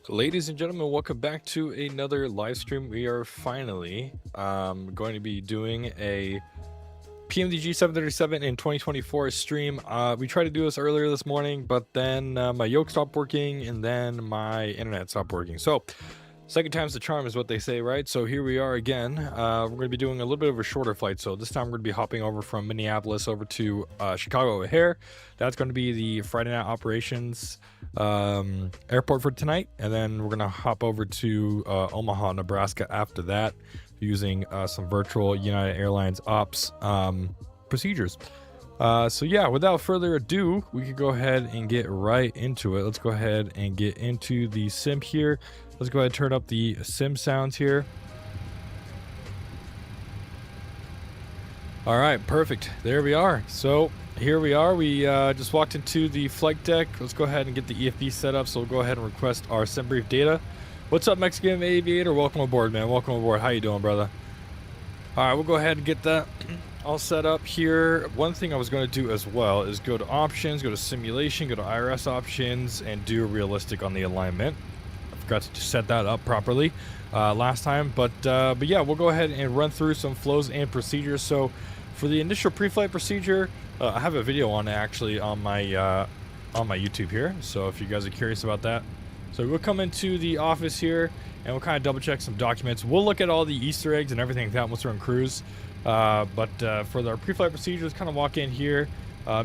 Ladies and gentlemen, welcome back to another live stream. We are finally going to be doing a PMDG 737 in 2024 stream. We tried to do this earlier this morning, but then my yoke stopped working and then my internet stopped working. So second time's the charm is what they say, right? So here we are again. We're going to be doing a little bit of a shorter flight. So this time we're going to be hopping over from Minneapolis over to Chicago O'Hare. That's going to be the Friday night operations airport for tonight. And then we're going to hop over to Omaha, Nebraska after that using some virtual United Airlines ops procedures. So yeah, without further ado, we could go ahead and get right into it. Let's go ahead and get into the sim here. Let's go ahead and turn up the sim sounds here. All right, perfect. There we are. So here we are. We just walked into the flight deck. Let's go ahead and get the EFB set up. So we'll go ahead and request our sim brief data. What's up, Mexican Aviator? Welcome aboard, man. Welcome aboard. How you doing, brother? All right, we'll go ahead and get that all set up here. One thing I was going to do as well is go to options, go to simulation, go to IRS options, and do realistic on the alignment. I forgot to set that up properly last time, but yeah, we'll go ahead and run through some flows and procedures. So for the initial pre-flight procedure, I have a video on it actually on my YouTube here. So if you guys are curious about that, so we'll come into the office here and we'll kind of double check some documents. We'll look at all the Easter eggs and everything like that once we're on cruise. But for our pre-flight procedures, kind of walk in here,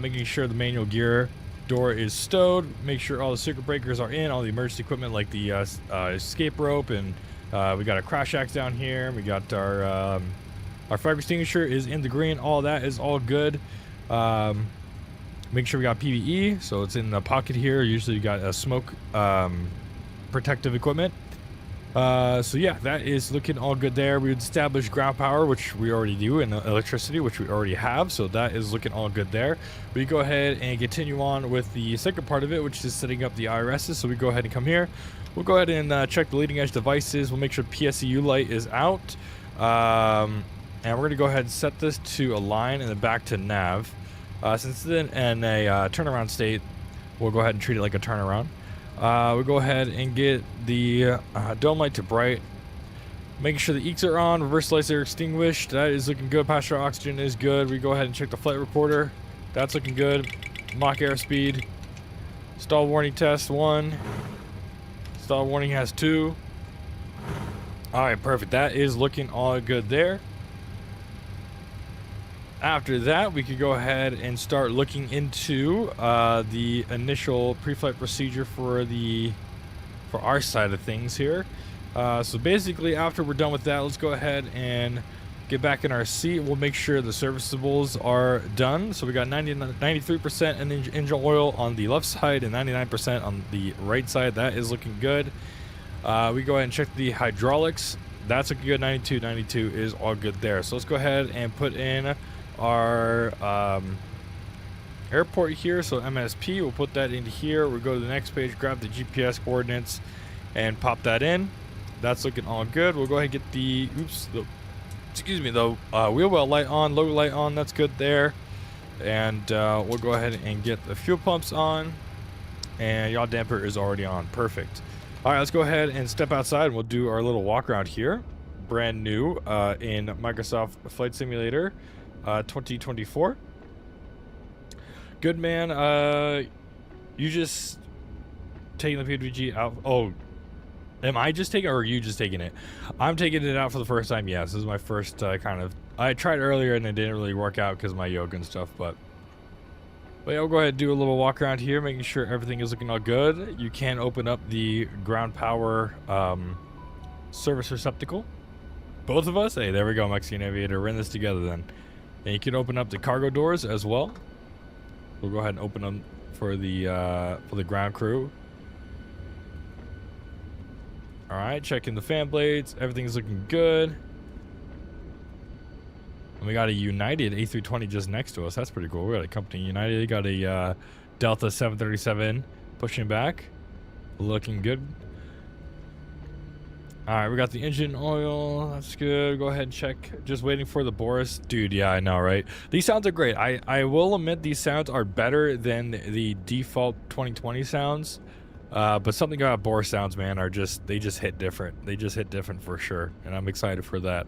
making sure the manual gear door is stowed, make sure all the circuit breakers are in, all the emergency equipment like the escape rope, and we got a crash axe down here. We got our fire extinguisher is in the green. All that is all good. Make sure we got PVE, so it's in the pocket here. Usually you got a smoke protective equipment. So yeah, that is looking all good there. We would establish ground power, which we already do, and electricity, which we already have. So that is looking all good there. We go ahead and continue on with the second part of it, which is setting up the IRSs. So we go ahead and come here. We'll go ahead and check the leading edge devices. We'll make sure PSEU light is out. And we're going to go ahead and set this to align and then back to nav. Since it's in a turnaround state, we'll go ahead and treat it like a turnaround. We'll go ahead and get the dome light to bright, making sure the EECs are on, reverse lights are extinguished. That is looking good. Passenger oxygen is good. We go ahead and check the flight recorder. That's looking good. Mach airspeed. Stall warning test 1. Stall warning has 2. All right, perfect. That is looking all good there. After that, we could go ahead and start looking into the initial pre-flight procedure for our side of things here. So basically, after we're done with that, let's go ahead and get back in our seat. We'll make sure the serviceables are done. So we got 93% in engine oil on the left side and 99% on the right side. That is looking good. We go ahead and check the hydraulics. That's looking good. 92 is all good there. So let's go ahead and put in our airport here. So MSP, we'll put that into here. We'll go to the next page, grab the GPS coordinates and pop that in. That's looking all good. We'll go ahead and get the wheel well light on, logo light on. That's good there. And we'll go ahead and get the fuel pumps on, and yaw damper is already on. Perfect. All right, let's go ahead and step outside and we'll do our little walk around here. Brand new in Microsoft Flight Simulator 2024. Good, man. You just taking the PMDG out? Oh, am I just taking it, or are you just taking it? I'm taking it out for the first time. Yes, this is my first kind of. I tried earlier and it didn't really work out because of my yoga and stuff, but yeah, we'll go ahead and do a little walk around here, making sure everything is looking all good. You can open up the ground power service receptacle. Both of us. Hey, there we go, Mexican Aviator. We're in this together then. And you can open up the cargo doors as well. We'll go ahead and open them for the ground crew. All right, checking the fan blades. Everything's looking good. And we got a United A320 just next to us. That's pretty cool. We got a company United. We got a Delta 737 pushing back. Looking good. All right, we got the engine oil. That's good. Go ahead and check. Just waiting for the Boris. Dude, yeah, I know, right? These sounds are great. I will admit these sounds are better than the default 2020 sounds. But something about bore sounds, man, they just hit different. They just hit different for sure, and I'm excited for that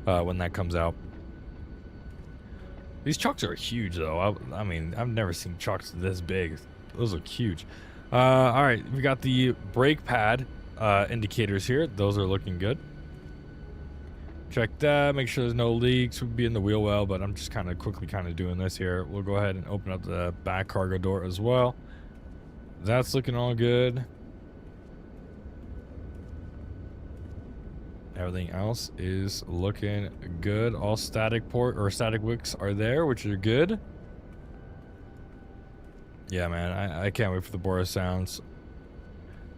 when that comes out. These trucks are huge, though. I mean, I've never seen trucks this big. Those look huge. All right, we got the brake pad indicators here. Those are looking good. Check that. Make sure there's no leaks. We'll be in the wheel well, but I'm just quickly doing this here. We'll go ahead and open up the back cargo door as well. That's looking all good. Everything else is looking good. All static wicks are there, which are good. Yeah, man, I can't wait for the Boris sounds.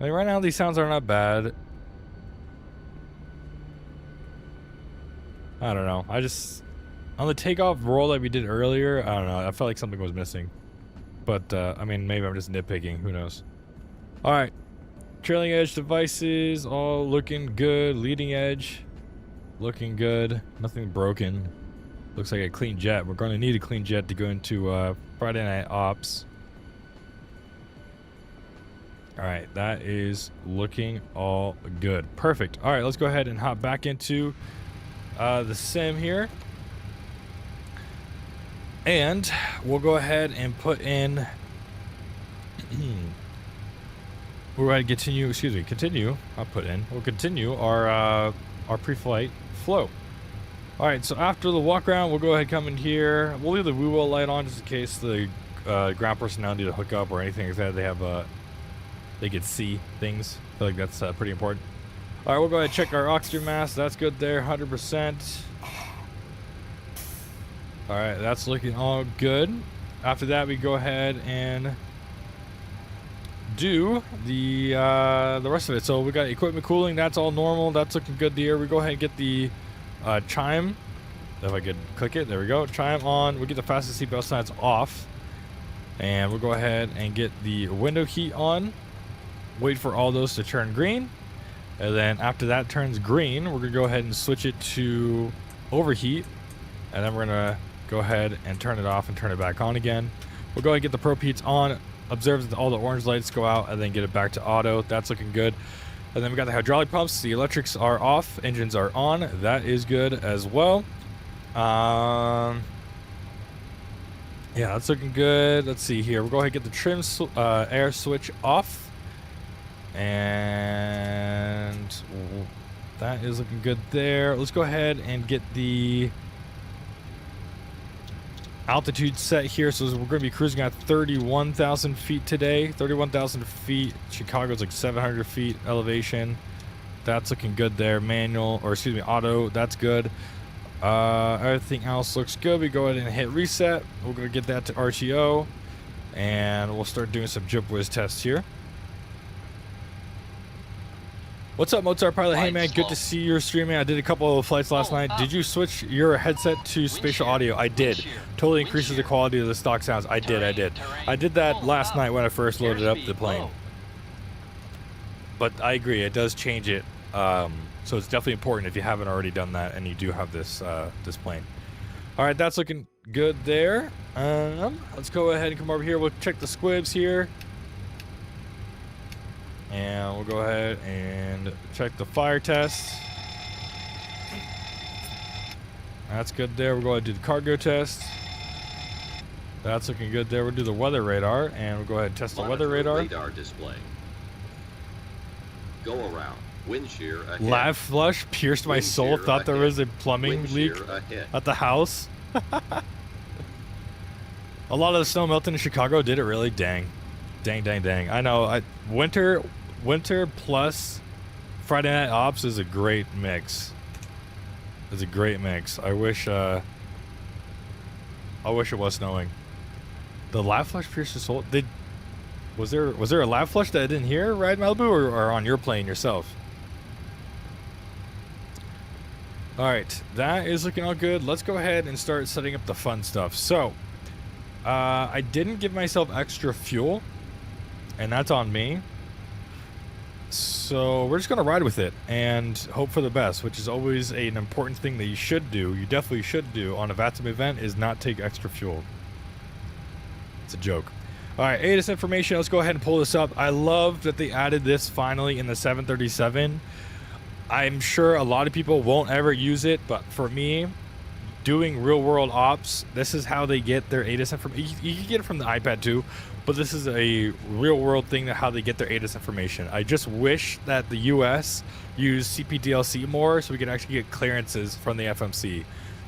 I mean, right now these sounds are not bad. I don't know. On the takeoff roll that we did earlier, I don't know. I felt like something was missing. But, I mean, maybe I'm just nitpicking. Who knows? All right. Trailing edge devices, all looking good. Leading edge, looking good. Nothing broken. Looks like a clean jet. We're going to need a clean jet to go into Friday Night Ops. All right, that is looking all good. Perfect. All right, let's go ahead and hop back into the sim here. And we'll go ahead and put in... we're going to continue. We'll continue our pre-flight flow. All right, so after the walk around, we'll go ahead and come in here. We'll leave the WeWell light on just in case the ground personnel need to hook up or anything like that. They have they could see things. I feel like that's pretty important. All right, we'll go ahead and check our oxygen mask. That's good there, 100%. All right, that's looking all good. After that, we go ahead and do the rest of it. So we got equipment cooling. That's all normal. That's looking good there. We go ahead and get the chime. If I could click it, there we go. Chime on. We get the fastest seatbelt signs off, and we'll go ahead and get the window heat on. Wait for all those to turn green, and then after that turns green, we're gonna go ahead and switch it to overheat, and then we're gonna go ahead and turn it off and turn it back on again. We'll go ahead and get the probe heats on, observe that all the orange lights go out, and then get it back to auto. That's looking good. And then we got the hydraulic pumps. The electrics are off, engines are on. That is good as well. Yeah, that's looking good. Let's see here. We'll go ahead and get the trim air switch off, and that is looking good there. Let's go ahead and get the altitude set here. So we're going to be cruising at 31,000 feet today. 31,000 feet. Chicago's like 700 feet elevation. That's looking good there. Manual, or excuse me, auto. That's good. Everything else looks good. We go ahead and hit reset. We're going to get that to RTO, and we'll start doing some jump whiz tests here. What's up, Mozart Pilot? Hey man, good to see you're streaming. I did a couple of flights last night. Did you switch your headset to spatial audio? I did. Totally increases the quality of the stock sounds. I did. I did that last night when I first loaded up the plane. But I agree, it does change it. So it's definitely important if you haven't already done that and you do have this this plane. All right, that's looking good there. Let's go ahead and come over here. We'll check the squibs here. And we'll go ahead and check the fire test. That's good there. We'll go ahead and do the cargo test. That's looking good there. We'll do the weather radar, and we'll go ahead and test the weather radar. Radar display. Go around. Wind shear ahead. Lav flush pierced my soul. Thought there was a plumbing leak at the house. A lot of the snow melting in Chicago. Did it really? Dang. I know. Winter plus Friday Night Ops is a great mix. It's a great mix. I wish it was snowing. The lav flush pierced his soul. Was there a lav flush that I didn't hear, right, Malibu, or on your plane yourself? All right, that is looking all good. Let's go ahead and start setting up the fun stuff. So, I didn't give myself extra fuel, and that's on me. So we're just going to ride with it and hope for the best, which is always an important thing that you should do. You definitely should do on a VATSIM event, is not take extra fuel. It's a joke. All right, ATIS information. Let's go ahead and pull this up. I love that they added this finally in the 737. I'm sure a lot of people won't ever use it, but for me, doing real world ops, this is how they get their ATIS information. You can get it from the iPad too, but this is a real world thing that how they get their ATIS information. I just wish that the US used CPDLC more so we could actually get clearances from the FMC.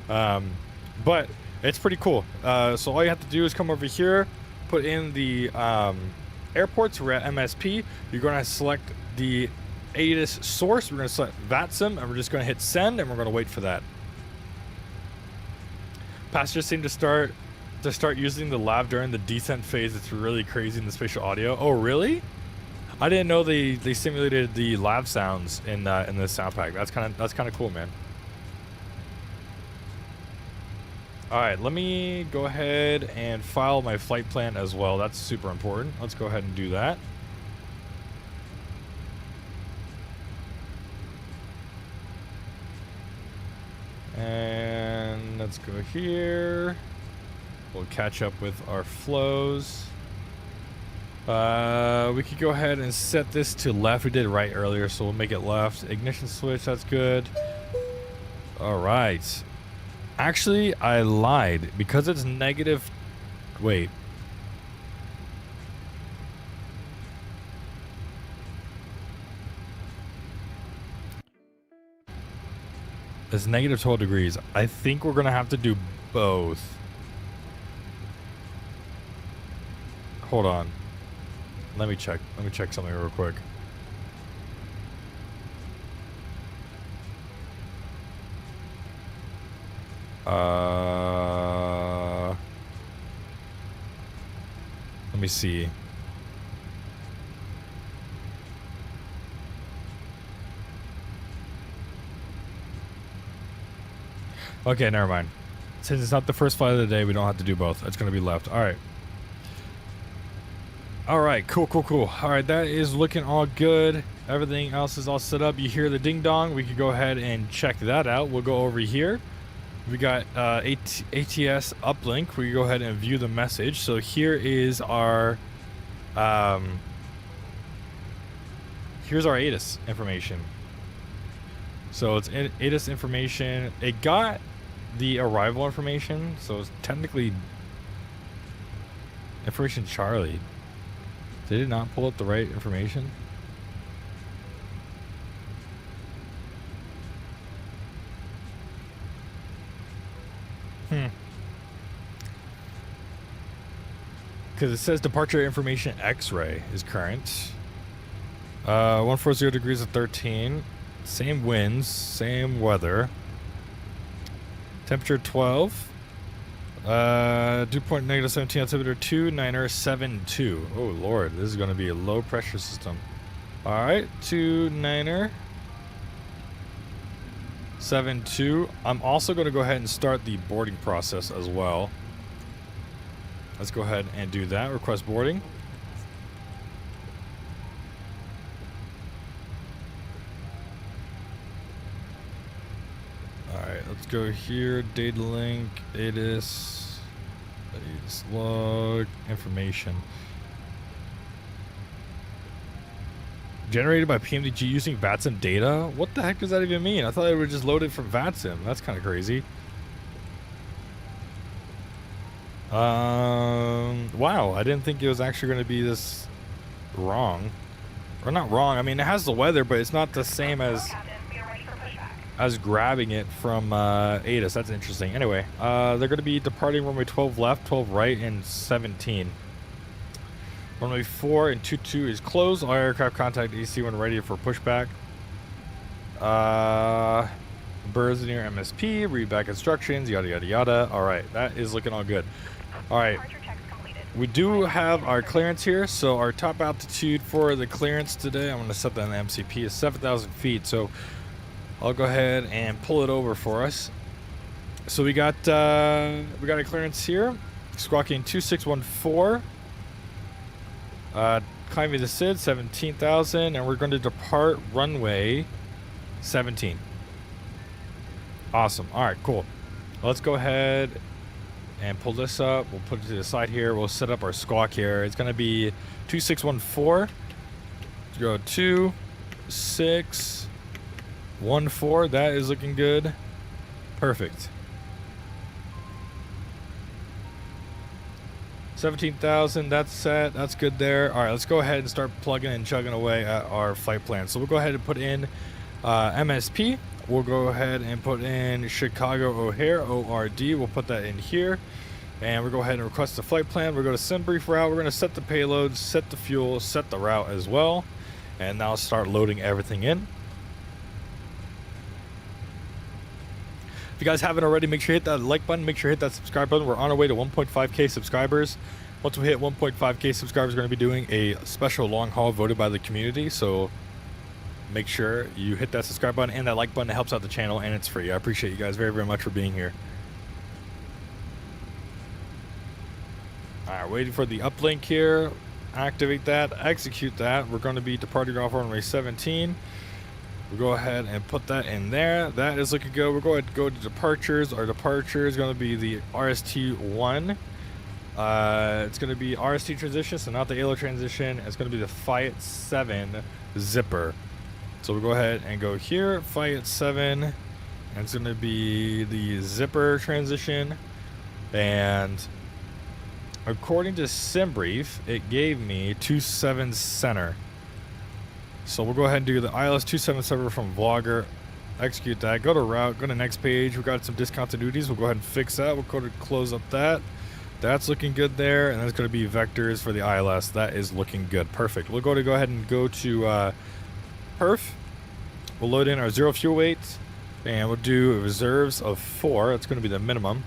But it's pretty cool. So all you have to do is come over here, put in the airports. We're at MSP. You're going to select the ATIS source. We're going to select VATSIM, and we're just going to hit send, and we're going to wait for that. Passengers seem to start using the lav during the descent phase. It's really crazy in the spatial audio. Oh, really? I didn't know they simulated the lav sounds in the sound pack. That's kind of cool, man. All right, let me go ahead and file my flight plan as well. That's super important. Let's go ahead and do that. And let's go here. We'll catch up with our flows. We could go ahead and set this to left. We did right earlier, so we'll make it left. Ignition switch, that's good. All right. Actually, I lied because it's negative. Wait. It's negative 12 degrees. I think we're going to have to do both. Hold on. Let me check. Let me check something real quick. Let me see. Okay, never mind. Since it's not the first flight of the day, we don't have to do both. It's going to be left. All right. All right, cool. All right, that is looking all good. Everything else is all set up. You hear the ding dong. We could go ahead and check that out. We'll go over here. We got ATS uplink. We can go ahead and view the message. So here is our here's our ATIS information. So it's ATIS information. It got the arrival information, so it's technically information Charlie. Did it not pull up the right information? Because it says departure information X-ray is current. 140 degrees of 13. Same winds, same weather. Temperature 12. Dew point negative 17, altimeter 29er 72. Oh lord, this is going to be a low pressure system. Alright, 29er 72. I'm also going to go ahead and start the boarding process as well. Let's go ahead and do that. Request boarding. Alright, let's go here. Data link, ATIS log, information. Generated by PMDG using VATSIM data? What the heck does that even mean? I thought it would just load it from VATSIM. That's kind of crazy. Wow, I didn't think it was actually going to be this wrong. Or not wrong, I mean it has the weather, but it's not the same as grabbing it from ATIS. That's interesting. Anyway, they're going to be departing runway 12 left, 12 right, and 17. Runway 4 and 22 is closed. All aircraft contact EC when ready for pushback. Birds near MSP, read back instructions, yada yada yada. Alright, that is looking all good. Alright, we do have our clearance here. So our top altitude for the clearance today, I'm going to set that in the MCP, is 7,000 feet. So I'll go ahead and pull it over for us. So we got a clearance here, squawking 2614. Climbing the SID 17,000, and we're going to depart runway 17. Awesome. All right, cool. Let's go ahead and pull this up. We'll put it to the side here. We'll set up our squawk here. It's going to be 2614. Let's go 2614. That is looking good. Perfect. 17,000, that's set. That's good there. All right, let's go ahead and start plugging and chugging away at our flight plan. So we'll go ahead and put in MSP. We'll go ahead and put in Chicago O'Hare, ORD. We'll put that in here. And we'll go ahead and request the flight plan. We'll go to sim brief route. We're going to set the payload, set the fuel, set the route as well. And now start loading everything in. If you guys haven't already, make sure you hit that like button, make sure you hit that subscribe button. We're on our way to 1.5k subscribers. Once we hit 1.5k subscribers, we're going to be doing a special long haul voted by the community. So make sure you hit that subscribe button and that like button. It helps out the channel and it's free. I appreciate you guys very, very much for being here. All right, waiting for the uplink here. Activate that, execute that. We're going to be departing off runway 17. We'll go ahead and put that in there. That is looking good. We'll go ahead and go to departures. Our departure is going to be the RST-1. It's going to be RST transition, so not the ALO transition. It's going to be the Fiat 7 zipper. So we'll go ahead and go here, Fiat 7. And it's going to be the zipper transition. And according to SimBrief, it gave me 27 center. So we'll go ahead and do the ILS 27 server from Vlogger. Execute that. Go to route. Go to next page. We got some discontinuities. We'll go ahead and fix that. We'll go to close up that. That's looking good there. And then it's going to be vectors for the ILS. That is looking good. Perfect. We'll go ahead and go to perf. We'll load in our zero fuel weight. And we'll do reserves of 4. That's going to be the minimum.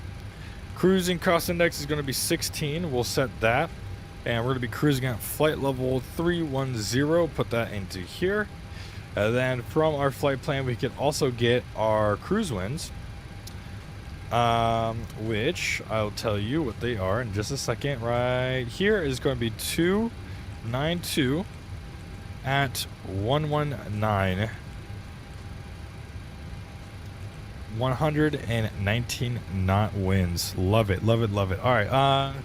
Cruising cost index is going to be 16. We'll set that. And we're going to be cruising at flight level 310. Put that into here. And then from our flight plan, we can also get our cruise winds, which I'll tell you what they are in just a second. Right here is going to be 292 at 119. 119 knot winds. Love it, love it, love it. All right.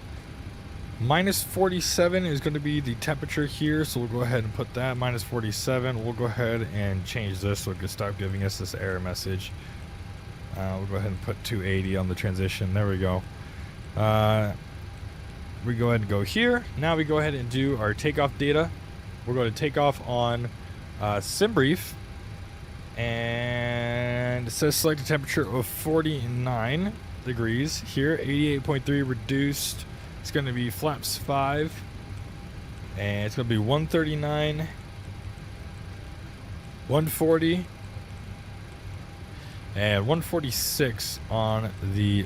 Minus 47 is going to be the temperature here, so we'll go ahead and put that minus 47. We'll go ahead and change this so it can stop giving us this error message. We'll go ahead and put 280 on the transition. There we go. We go ahead and go here. Now we go ahead and do our takeoff data. We're going to take off on SimBrief, and it says select a temperature of 49 degrees here. 88.3 reduced. It's going to be flaps 5, and it's going to be 139, 140, and 146 on the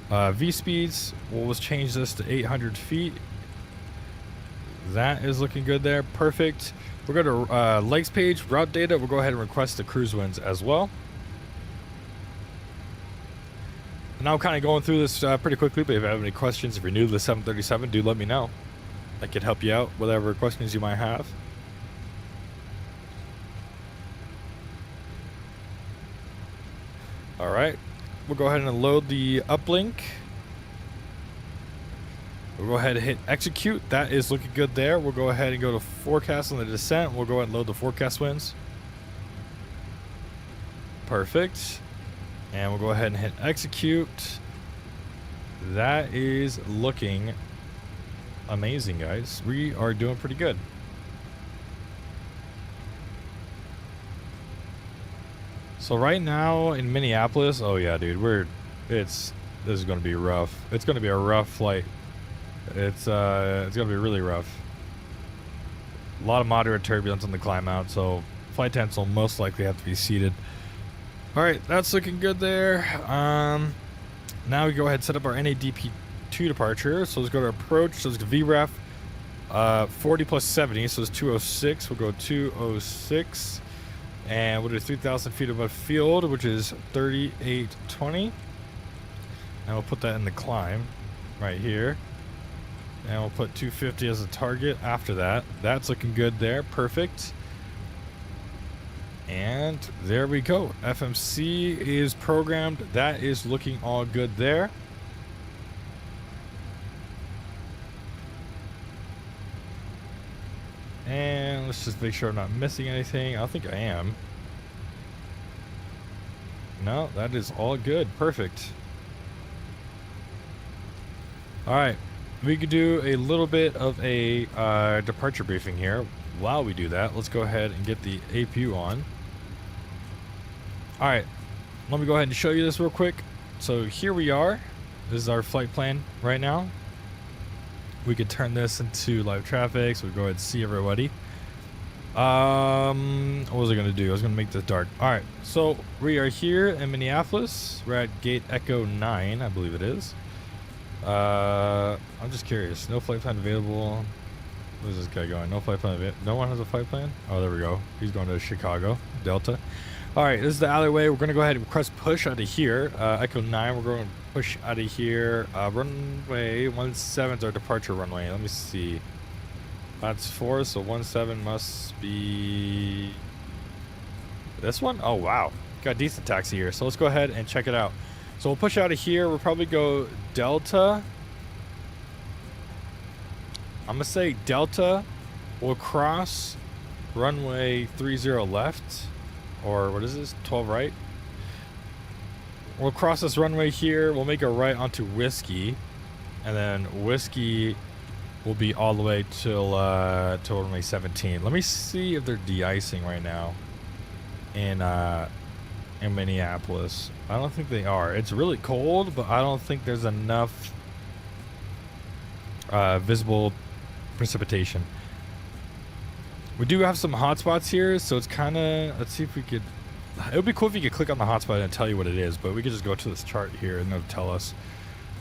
V speeds. We'll just change this to 800 feet. That is looking good there. Perfect. We're going to legs page, route data. We'll go ahead and request the cruise winds as well. Now I'm kind of going through this pretty quickly, but if you have any questions, if you're new to the 737, do let me know. I can help you out, whatever questions you might have. All right, we'll go ahead and load the uplink. We'll go ahead and hit execute. That is looking good there. We'll go ahead and go to forecast on the descent. We'll go ahead and load the forecast winds. Perfect. And we'll go ahead and hit execute. That is looking amazing, guys. We are doing pretty good. So right now in Minneapolis, oh yeah, dude, this is going to be rough. It's going to be a rough flight. It's going to be really rough. A lot of moderate turbulence on the climb out, so flight attendants will most likely have to be seated. All right, that's looking good there. Now we go ahead and set up our NADP2 departure. So let's go to approach. So let's go VREF 40 plus 70. So it's 206. We'll go 206. And we'll do 3,000 feet above field, which is 3820. And we'll put that in the climb right here. And we'll put 250 as a target after that. That's looking good there. Perfect. And there we go. FMC is programmed. That is looking all good there. And let's just make sure I'm not missing anything. I don't think I am. No, that is all good. Perfect. All right. We could do a little bit of a departure briefing here. While we do that, let's go ahead and get the APU on. All right. Let me go ahead and show you this real quick. So here we are. This is our flight plan right now. We could turn this into live traffic, so we go ahead and see everybody. What was I gonna do? I was gonna make this dark. All right, so we are here in Minneapolis. We're at gate Echo 9, I believe it is. I'm just curious. No flight plan available. Where's this guy going? No flight plan available. No one has a flight plan? Oh, there we go. He's going to Chicago, Delta. All right, this is the alleyway. We're gonna go ahead and press push out of here. Echo 9, we're going to push out of here. Runway 17 is our departure runway. Let me see. That's 4, so 17 must be this one. Oh wow, got a decent taxi here. So let's go ahead and check it out. So we'll push out of here. We'll probably go Delta. I'm gonna say Delta. We'll cross runway 30 left, or what is this? 12 right. We'll cross this runway here. We'll make a right onto Whiskey, and then Whiskey will be all the way till runway 17. Let me see if they're de-icing right now in Minneapolis. I don't think they are. It's really cold, but I don't think there's enough visible precipitation. We do have some hotspots here, so it's kind of, let's see if we could, it would be cool if you could click on the hotspot and tell you what it is, but we could just go to this chart here and it'll tell us.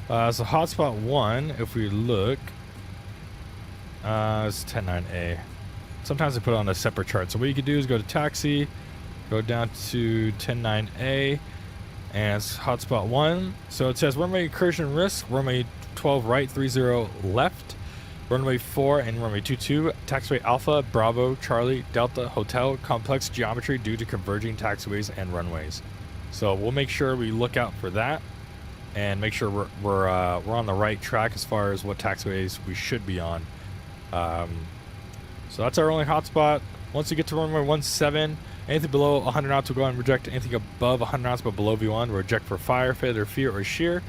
So hotspot 1, if we look, it's 10.9A. Sometimes I put it on a separate chart. So what you could do is go to taxi, go down to 10.9A, and it's hotspot 1. So it says runway incursion risk, runway 12 right, 30 left, runway 4 and runway 22, taxiway Alpha, Bravo, Charlie, Delta, Hotel, complex geometry due to converging taxiways and runways. So we'll make sure we look out for that and make sure we're on the right track as far as what taxiways we should be on. So that's our only hotspot. Once you get to runway 17, anything below 100 knots will go and reject. Anything above 100 knots but below V1 will reject for fire, failure, fear, or shear.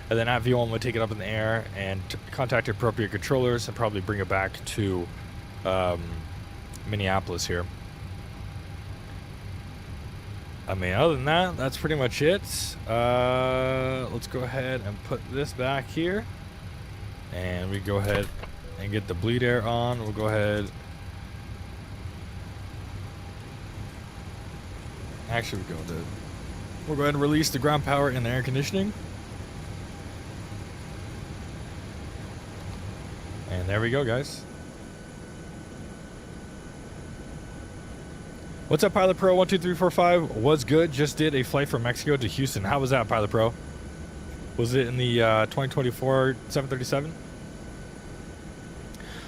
And then at V1 we'll take it up in the air and contact appropriate controllers and probably bring it back to Minneapolis here. I mean, other than that, that's pretty much it. Let's go ahead and put this back here. And we go ahead and get the bleed air on. We'll go ahead. Actually, we'll go ahead and release the ground power and the air conditioning. And there we go, guys. What's up, Pilot Pro 12345? Was good. Just did a flight from Mexico to Houston. How was that, Pilot Pro? Was it in the 2024 737?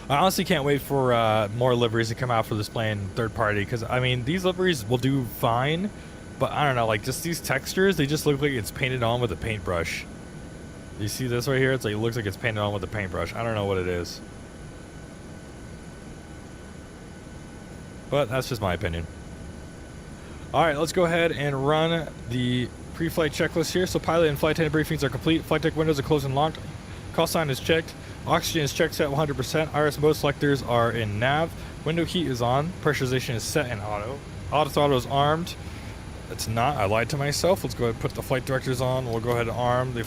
I honestly can't wait for more liveries to come out for this plane third party, because I mean these liveries will do fine, but I don't know, like just these textures, they just look like it's painted on with a paintbrush. You see this right here? It's like, it looks like it's painted on with a paintbrush. I don't know what it is, but that's just my opinion. All right, let's go ahead and run the pre-flight checklist here. So pilot and flight attendant briefings are complete. Flight deck windows are closed and locked. Call sign is checked. Oxygen is checked, set 100%. Iris mode selectors are in nav. Window heat is on. Pressurization is set in auto. Auto throttle is armed. It's not. I lied to myself. Let's go ahead and put the flight directors on. We'll go ahead and arm the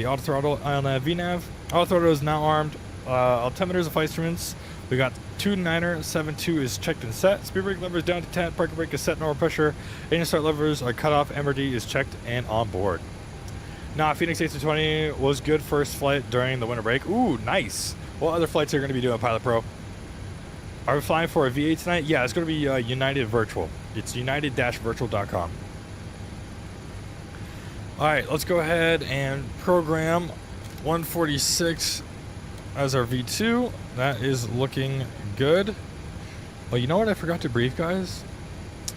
auto throttle on VNav. Auto throttle is now armed. Altimeters and flight instruments. We got 2972 is checked and set. Speed brake lever is down to 10. Parking brake is set. Normal pressure. Engine start levers are cut off. MRD is checked and on board. Now, Phoenix 820 was good first flight during the winter break. Ooh, nice. What other flights are you going to be doing, Pilot Pro? Are we flying for a V8 tonight? Yeah, it's going to be United Virtual. It's united-virtual.com. All right, let's go ahead and program 146 as our V2. That is looking good. Well, you know what I forgot to brief, guys?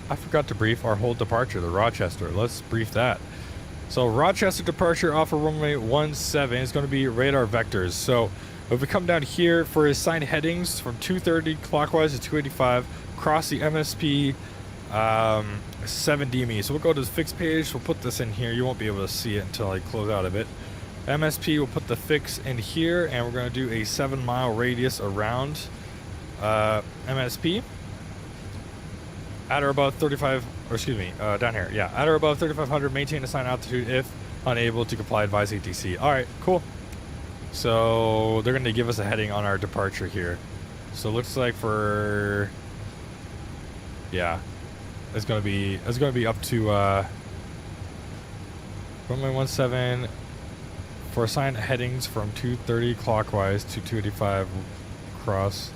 I forgot to brief our whole departure, the Rochester. Let's brief that. So Rochester departure off of runway 17 is going to be radar vectors. So If we come down here for assigned headings from 230 clockwise to 285, cross the MSP 7DME. So we'll go to the fix page. We'll put this in here. You won't be able to see it until I close out of it. MSP, we'll put the fix in here, and we're going to do a 7-mile radius around MSP. At or above 35, or excuse me, down here. Yeah, at or above 3,500, maintain assigned altitude. If unable to comply, advise ATC. All right, cool. So they're going to give us a heading on our departure here. So it looks like for, yeah, it's going to be up to 1.17 for assigned headings from 230 clockwise to 285 cross.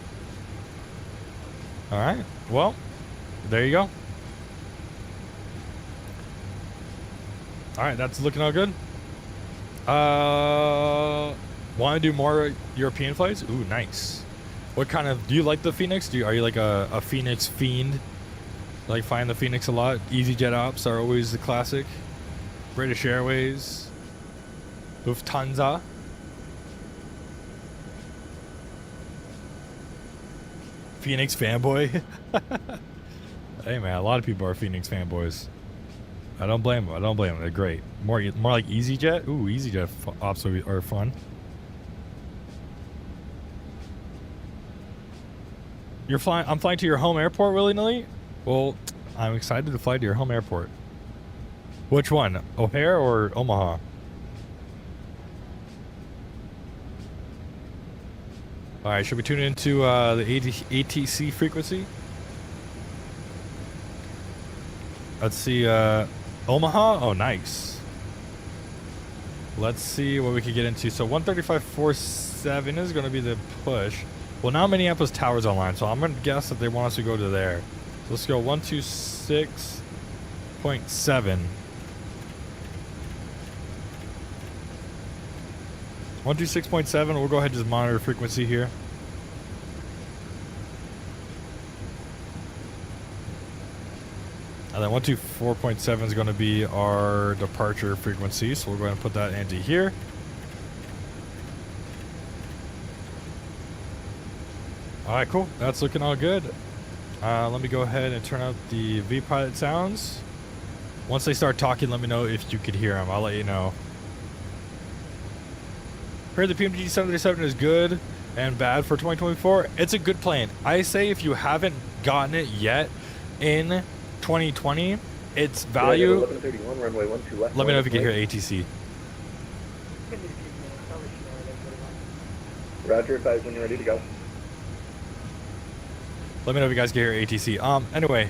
All right, well, there you go. All right, that's looking all good. Want to do more European flights? Ooh, nice. What kind of, do you like the Phoenix? Are you like a Phoenix fiend? Like flying the Phoenix a lot? EasyJet ops are always the classic. British Airways, Lufthansa. Phoenix fanboy. Hey man, a lot of people are Phoenix fanboys. I don't blame them. I don't blame them. They're great. More like EasyJet. Ooh, EasyJet ops are fun. You're flying. I'm flying to your home airport willy-nilly. Well, I'm excited to fly to your home airport. Which one, O'Hare or Omaha? All right, should we tune into the ATC frequency? Let's see, Omaha. Oh, nice. Let's see what we could get into. So 135.47 is going to be the push. Well, now Minneapolis Tower's online, so I'm going to guess that they want us to go to there. So let's go 126.7. 126.7. We'll go ahead and just monitor frequency here. And then 124.7 is going to be our departure frequency, so we'll go ahead and put that into here. All right, cool. That's looking all good. Let me go ahead and turn up the vPilot sounds. Once they start talking, let me know if you could hear them. I'll let you know. Heard the PMDG 737 is good and bad for 2024. It's a good plane. I say if you haven't gotten it yet in 2020, its value. 1131, runway 12 left. Let me know if you can hear ATC. Roger, advise when you're ready to go. Let me know if you guys can hear ATC. Anyway,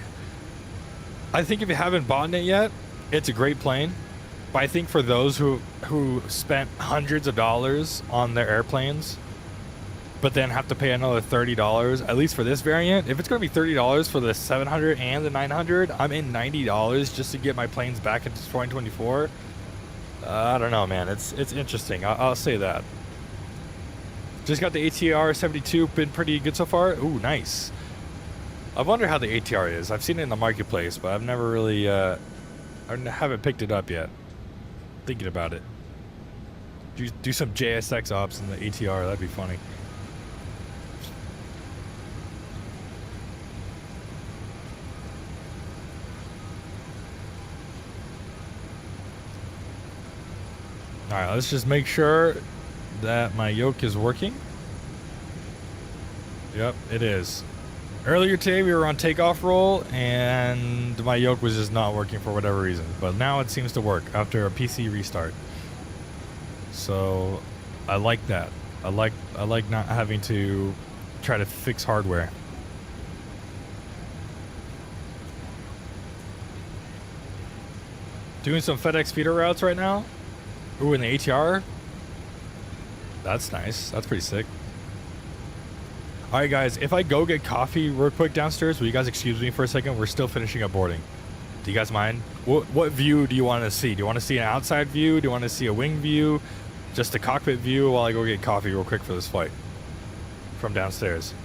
I think if you haven't bought it yet, it's a great plane. But I think for those who spent hundreds of dollars on their airplanes, but then have to pay another $30, at least for this variant, if it's going to be $30 for the 700 and the 900, I'm in $90 just to get my planes back into 2024. I don't know, man. It's interesting. I'll say that. Just got the ATR 72, been pretty good so far. Ooh, nice. I wonder how the ATR is. I've seen it in the marketplace, but I've never really, I haven't picked it up yet. Thinking about it. Do some JSX ops in the ATR. That'd be funny. All right, let's just make sure that my yoke is working. Yep, it is. Earlier today we were on takeoff roll and my yoke was just not working for whatever reason, but now it seems to work after a PC restart. So I like that. I like not having to try to fix hardware. Doing some FedEx feeder routes right now. Ooh, in the ATR. That's nice. That's pretty sick. All right, guys, if I go get coffee real quick downstairs, will you guys excuse me for a second? We're still finishing up boarding. Do you guys mind? What view do you want to see? Do you want to see an outside view? Do you want to see a wing view? Just a cockpit view while I go get coffee real quick for this flight from downstairs.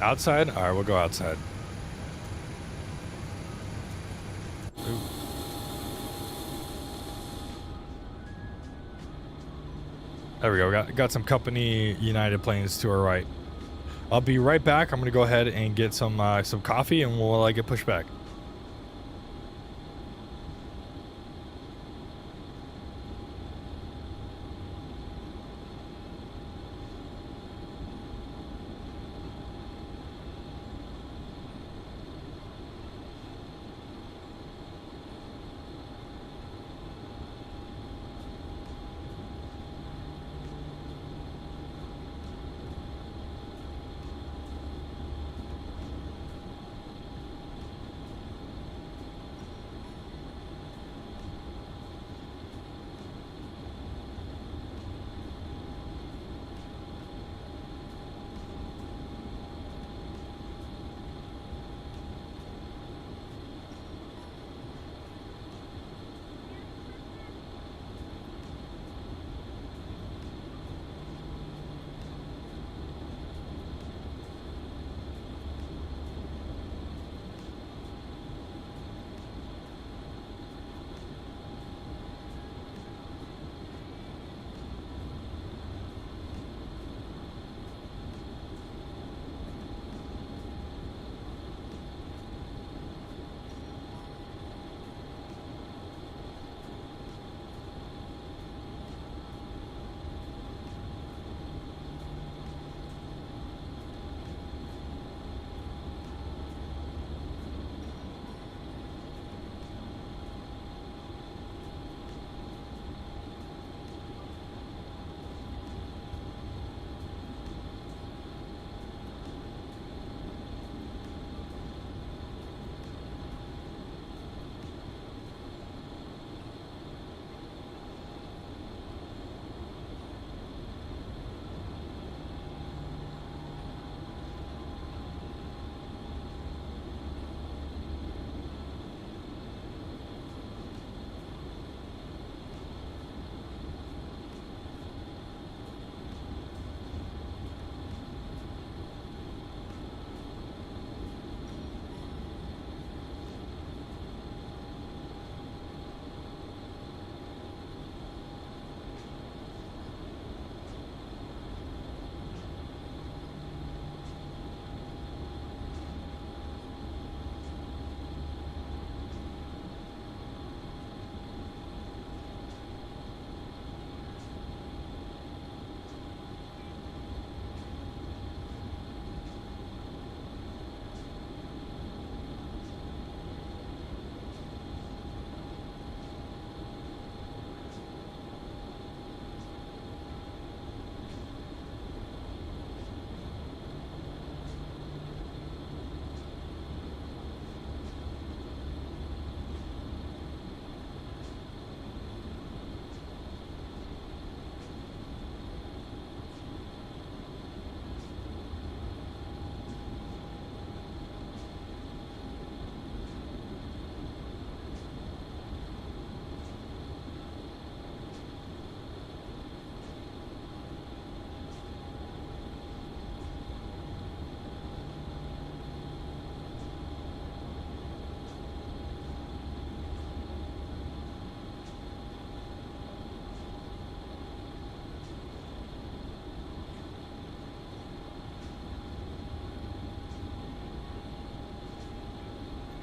Outside? All right, we'll go outside. Ooh. There we go. Got some company United planes to our right. I'll be right back. I'm gonna go ahead and get some coffee, and we'll get pushed back.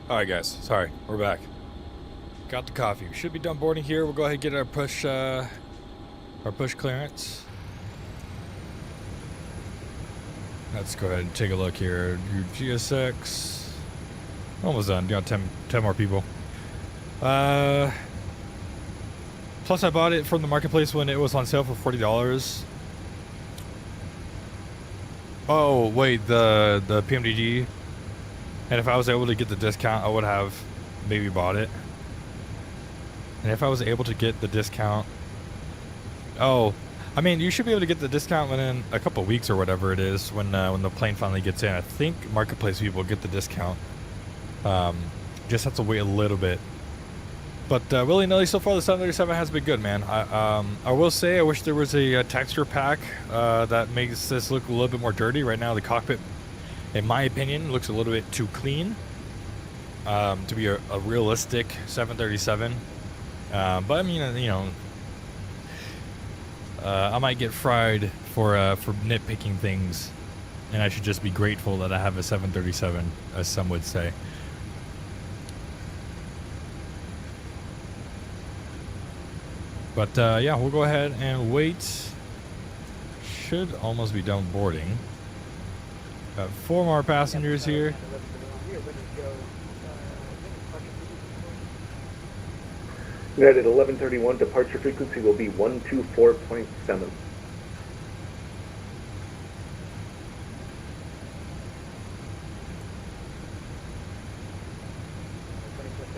All right, guys. Sorry, we're back. Got the coffee. We should be done boarding here. We'll go ahead and get our push clearance. Let's go ahead and take a look here. Your GSX. Almost done. Got 10 more people. Plus, I bought it from the marketplace when it was on sale for $40. Oh wait, the PMDG. And if I was able to get the discount, I would have maybe bought it. And if I was able to get the discount, oh, I mean, you should be able to get the discount within a couple weeks or whatever it is when the plane finally gets in. I think marketplace people get the discount. Just have to wait a little bit. But willy-nilly, so far the 737 has been good, man. I will say I wish there was a texture pack that makes this look a little bit more dirty. Right now the cockpit, in my opinion, looks a little bit too clean to be a realistic 737. But I mean, you know, I might get fried for nitpicking things, and I should just be grateful that I have a 737, as some would say. But yeah, we'll go ahead and wait. Should almost be done boarding. Got 4 more passengers here. United 1131, departure frequency will be 124.7.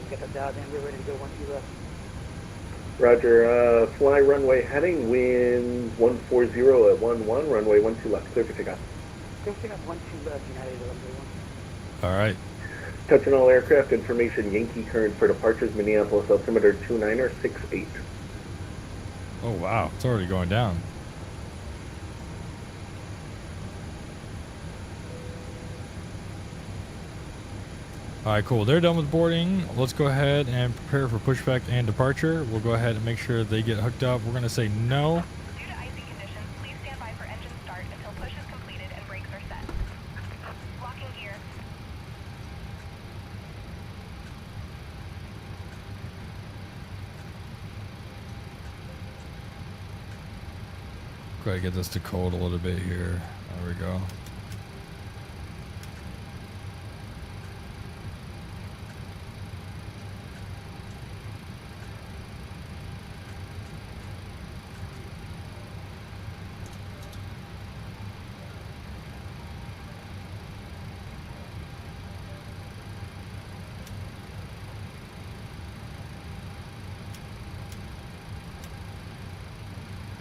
Get them dialed in. We're ready to go once you left. Roger, fly runway heading, wind 140 at 11, runway 12 left, clear for takeoff. Clear for takeoff 12 left, United 1131. All right. Touch on all aircraft, information Yankee current for departures, Minneapolis altimeter 2968. Oh wow, it's already going down. All right, cool. They're done with boarding. Let's go ahead and prepare for pushback and departure. We'll go ahead and make sure they get hooked up. We're going to say no. Due to icy conditions, please stand by for engine start until push is completed and brakes are set. Locking gear. Go ahead and get this to cold a little bit here. There we go.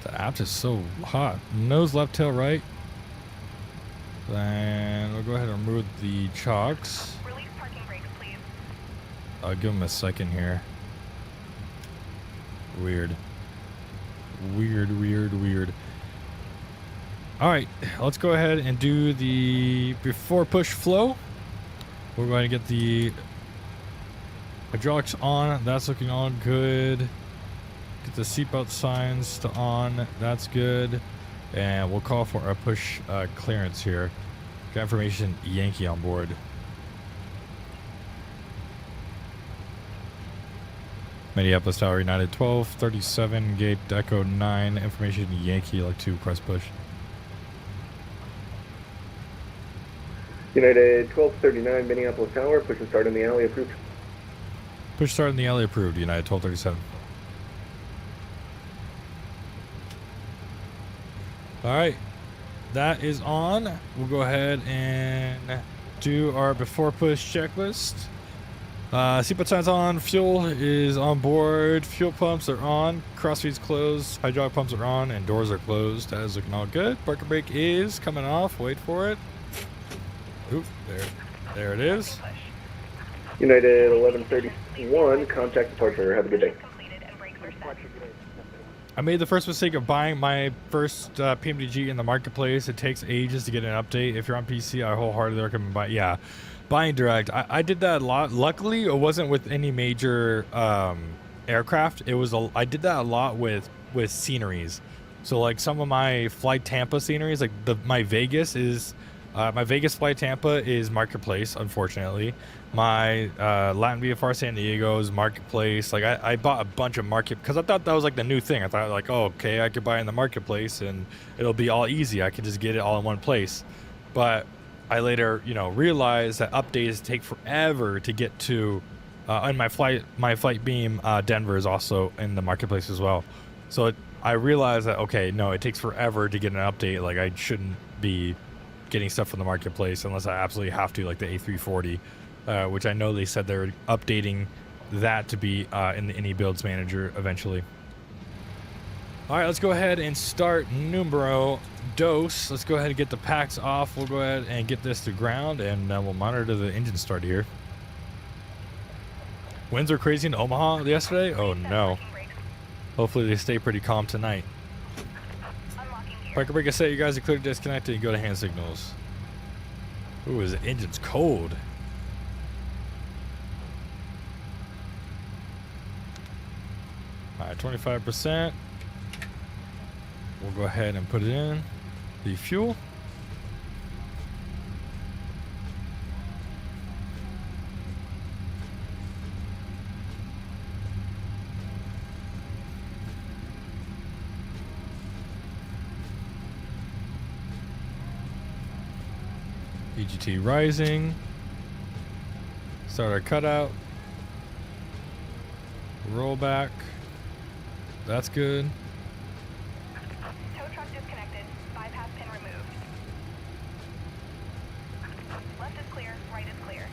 The app is so hot. Nose, left, tail, right. Then we'll go ahead and remove the chocks. Release parking brakes, please. I'll give them a second here. Weird. Weird. All right, let's go ahead and do the before push flow. We're going to get the hydraulics on. That's looking all good. Get the seatbelt signs to on. That's good. And we'll call for a push clearance here. Got information Yankee on board. Minneapolis Tower United 1237 gate Echo 9. Information Yankee like to press push. United 1239, Minneapolis Tower, push and start in the alley approved. Push start in the alley approved. United 1237. All right, that is on. We'll go ahead and do our before push checklist. Seatbelt signs on, fuel is on board, fuel pumps are on, crossfeeds closed, hydraulic pumps are on, and doors are closed. That is looking all good. Parking brake is coming off. Wait for it. Oop, there it is. United 1131, contact departure. Have a good day. Completed and brakes are set. I made the first mistake of buying my first PMDG in the marketplace. It takes ages to get an update. If you're on PC, I wholeheartedly recommend buying direct. I did that a lot. Luckily, it wasn't with any major aircraft. I did that a lot with sceneries. So like some of my Flight Tampa sceneries, like my Vegas Flight Tampa is marketplace, unfortunately. My Latin VFR San Diego is marketplace. Like I bought a bunch of because I thought that was like the new thing. I thought like, oh, okay, I could buy in the marketplace and it'll be all easy. I could just get it all in one place. But I later, realized that updates take forever to get to. And my flight beam Denver is also in the marketplace as well. So I realized that it takes forever to get an update. Like I shouldn't be getting stuff from the marketplace unless I absolutely have to, like the A340, which I know they said they're updating that to be in the inibuilds manager eventually. All right, let's go ahead and start numero dos. Let's go ahead and get the packs off. We'll go ahead and get this to ground, and we'll monitor the engine start here. Winds are crazy in Omaha yesterday. Oh no. Hopefully they stay pretty calm tonight. Parker brake is set. You guys are clear to disconnect and go to hand signals. Ooh, his engine's cold. All right, 25%. We'll go ahead and put it in the fuel. EGT rising. Start our cutout. Roll back. That's good. Tow truck disconnected. Bypass pin removed. Left is clear. Right is clear.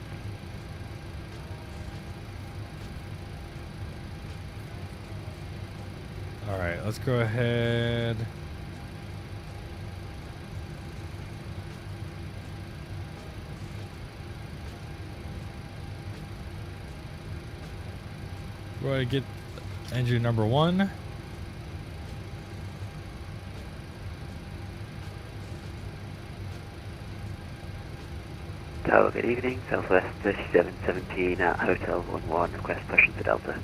All right, let's go ahead. Go ahead and get engine number 1. Tower, good evening. Southwest 3717 at Hotel 11, request push into Delta.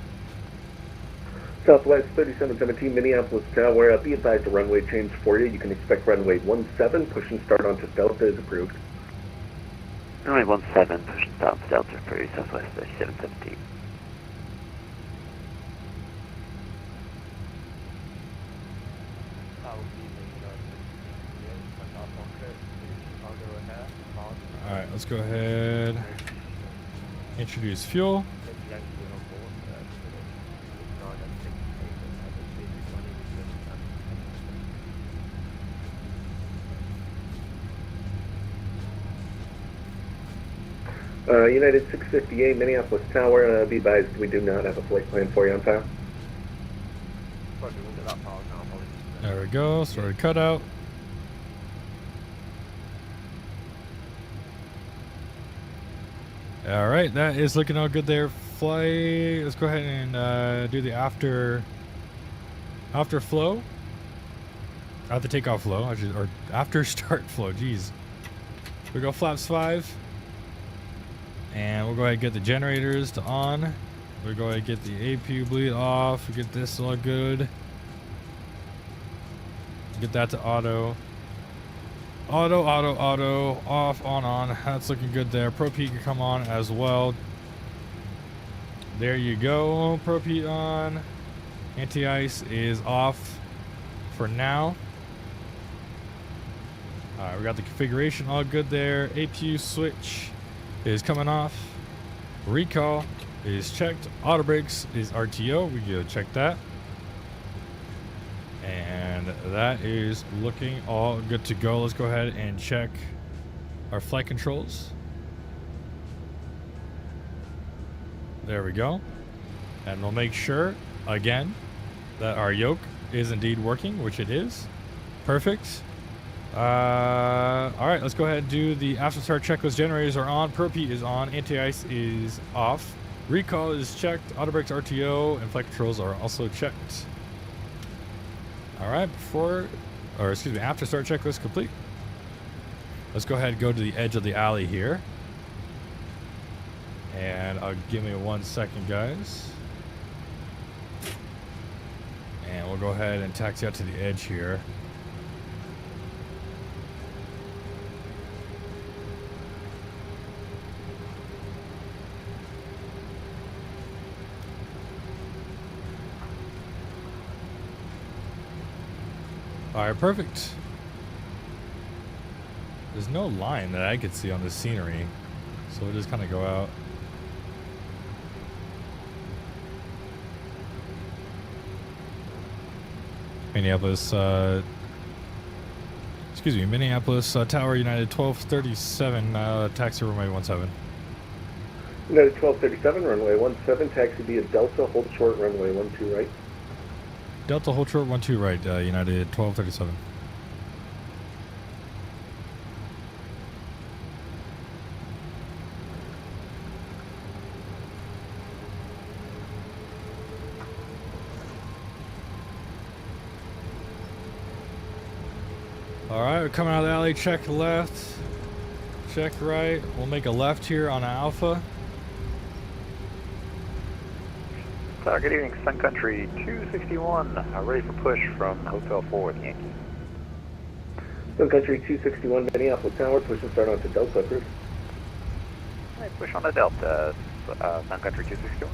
Southwest 3717 Minneapolis Tower, be advised the runway change for you. You can expect runway 17, push and start onto Delta is approved. Runway 17, push and start onto Delta approved, Southwest 3717. Alright, let's go ahead. Introduce fuel. United 658 Minneapolis Tower, be advised we do not have a flight plan for you on file. There we go. Started cutout. All right, that is looking all good there. Flight. Let's go ahead and do the after flow. After takeoff flow, or after start flow. Jeez. We go flaps 5. And we'll go ahead and get the generators to on. We'll go ahead and get the APU bleed off. Get this all good. Get that to auto. Auto, off, on. That's looking good there. Pro P can come on as well. There you go. Pro P on. Anti-ice is off for now. Alright, we got the configuration all good there. APU switch is coming off. Recall is checked. Auto brakes is RTO. We go check that. And that is looking all good to go. Let's go ahead and check our flight controls. There we go. And we'll make sure, again, that our yoke is indeed working, which it is. Perfect. All right, let's go ahead and do the after start checklist. Generators are on. Pro P is on. Anti-ice is off. Recall is checked. Auto brakes RTO and flight controls are also checked. All right, after start checklist complete. Let's go ahead and go to the edge of the alley here. And give me 1 second, guys. And we'll go ahead and taxi out to the edge here. Alright, perfect. There's no line that I could see on the scenery, so we'll just kind of go out. Minneapolis, Minneapolis Tower United 1237, taxi runway 17. United 1237, runway 17, taxi via Delta, hold short, runway 12 right. Delta, hold short, 12 right, United 1237. Alright, we're coming out of the alley, check left, check right. We'll make a left here on Alpha. Good evening, Sun Country 261, ready for push from Hotel 4 with Yankee. Sun Country 261 Minneapolis Tower, push and start onto Delta, approved. Alright, push on the Delta, Sun Country 261.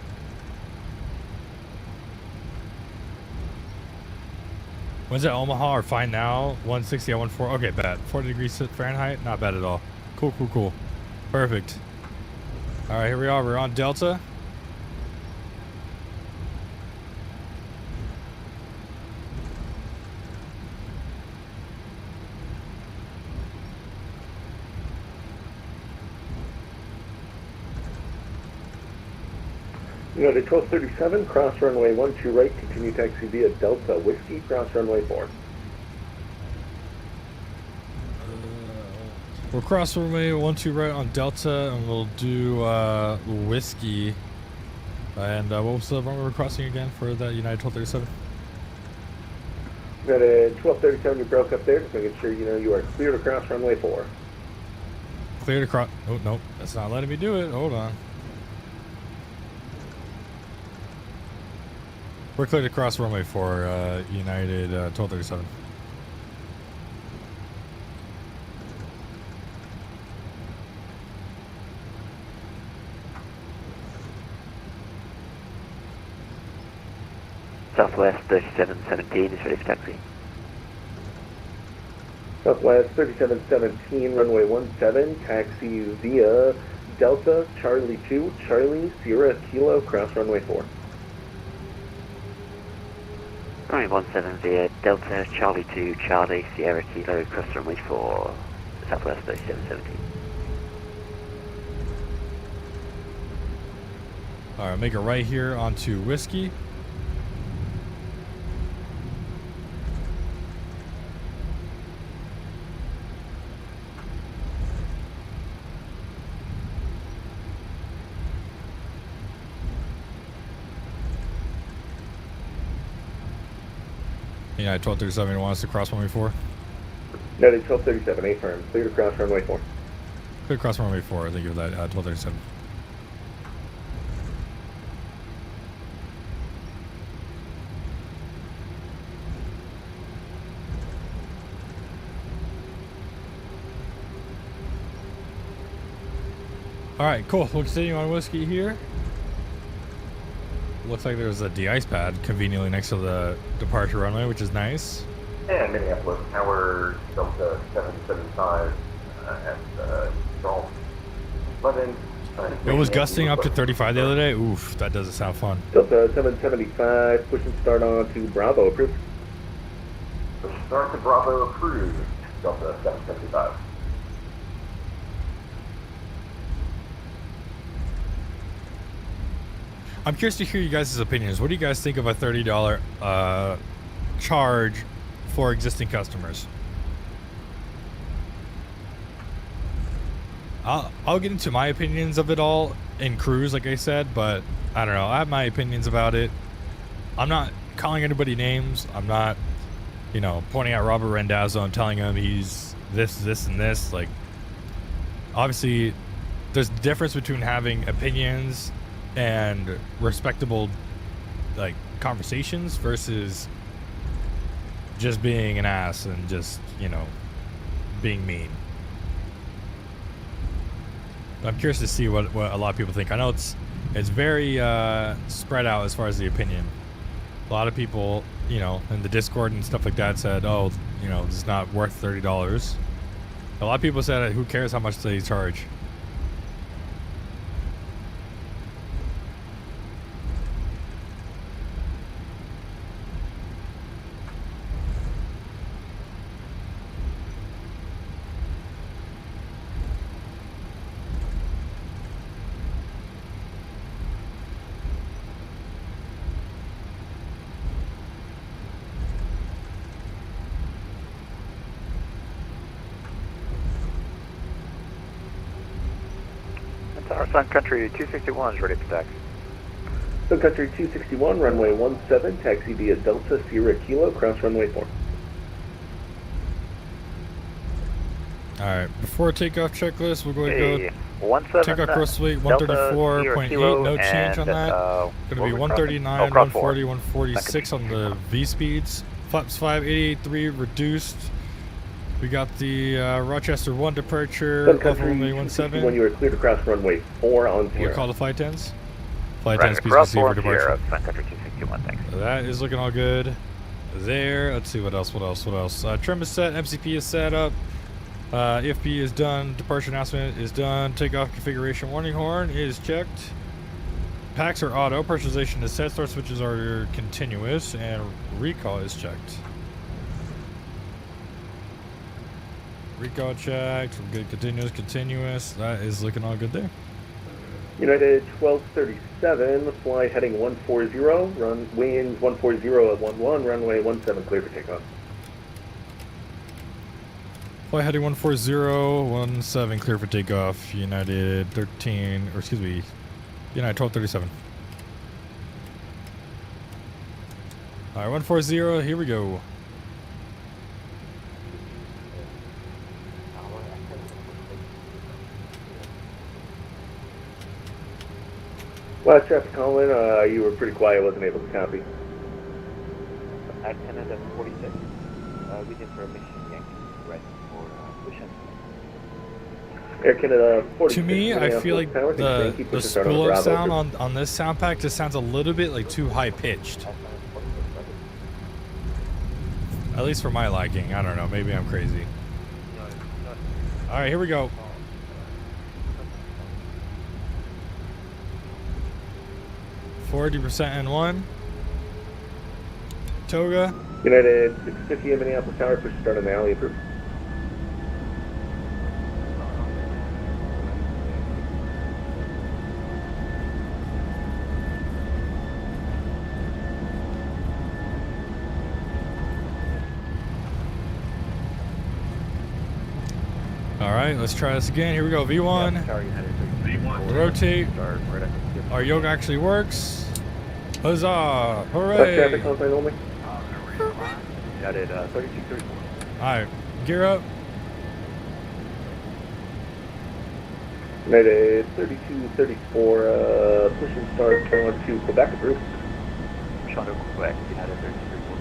When's at Omaha or fine now? 160 at 14. Okay, bad. 40 degrees Fahrenheit? Not bad at all. Cool, cool, cool. Perfect. All right, here we are. We're on Delta. United 1237, cross runway 12 right, continue taxi via Delta Whiskey, cross runway 4. We'll cross runway 12 right on Delta, and we'll do Whiskey. And what was the runway we're crossing again for that United 1237? United 1237, you broke up there, just making sure you know you are clear to cross runway 4. Clear to cross. Oh, no, that's not letting me do it. Hold on. We're clear to cross runway 4, United 1237. Southwest 3717 is ready for taxi. Southwest 3717, runway 17, taxi via Delta Charlie 2, Charlie Sierra Kilo, cross runway 4. Runway 17 via Delta Charlie 2, Charlie Sierra Kilo, cross runway 4, Southwest 3717. All right, make it right here onto Whiskey. Yeah, 1237, you want us to cross runway 4? United 1237, A firm, clear to cross runway 4. Clear to cross runway 4, I think of that, 1237. All right, cool. We'll continue on Whiskey here. Looks like there's a de-ice pad conveniently next to the departure runway, which is nice. And Minneapolis Tower, Delta 775, at Gulf 11. It was gusting up to 35 the other day. Oof, that doesn't sound fun. Delta 775, push and start on to Bravo, approved. Push and start to Bravo, approved. Delta 775. I'm curious to hear you guys' opinions. What do you guys think of a $30 charge for existing customers? I'll get into my opinions of it all in cruise, like I said, but I don't know. I have my opinions about it. I'm not calling anybody names. I'm not, pointing at Robert Randazzo and telling him he's this, and this. Like, obviously, there's a difference between having opinions and respectable, like, conversations versus just being an ass and just, being mean. I'm curious to see what a lot of people think. I know it's very spread out as far as the opinion. A lot of people, in the Discord and stuff like that said, oh, this is not worth $30. A lot of people said, who cares how much they charge? Our Sun Country 261 is ready for taxi. Sun Country 261, runway 17, taxi via Delta Sierra Kilo, cross runway 4. All right, before takeoff checklist, we're going to Hey, go 17 takeoff gross weight Delta, 134.8, Kilo, no change on and, that. Going to be what was it, 139, crossing? Oh, cross 140, four. 146 on the V speeds. Flaps 5, 88.3 reduced. We got the Rochester 1 departure, Sun Alpha Country runway 261, 17. you are cleared across runway 4 on We'll Sierra. call the flight 10s. Flight Right, 10s, across PCC for 4 departure. Sierra, Sun Country 261, thanks. That is looking all good. There. Let's see what else. Trim is set. MCP is set up. EFP is done. Departure announcement is done. Takeoff configuration warning horn is checked. Packs are auto. Personalization is set. Start switches are continuous. And recall is checked. Recall checked. We're good. Continuous. That is looking all good there. United 1237, fly heading 140, run winds 140 at 11, runway 17 clear for takeoff. Flight heading 14017 clear for takeoff. United 13, or excuse me, United 1237. All right, 140. Here we go. Last traffic Colin, you were pretty quiet, wasn't able to copy. At Canada 46, with information Yankee, right for push-up. Air Canada 46. To me, I feel like Tower, the push to start spool on up Bravo. sound on this sound pack just sounds a little bit like too high pitched. At least for my liking. I don't know. Maybe I'm crazy. All right, here we go. %, N1. Toga. United 650 in Minneapolis Tower, push to start on the alley approved. All right, let's try this again. Here we go. V1. Rotate. Our yoga actually works. Huzzah! Last Hooray! traffic Colin only. United 3234. All right, gear up. United 3234, push and start on to Quebec approved. Toronto, Quebec, United 3234.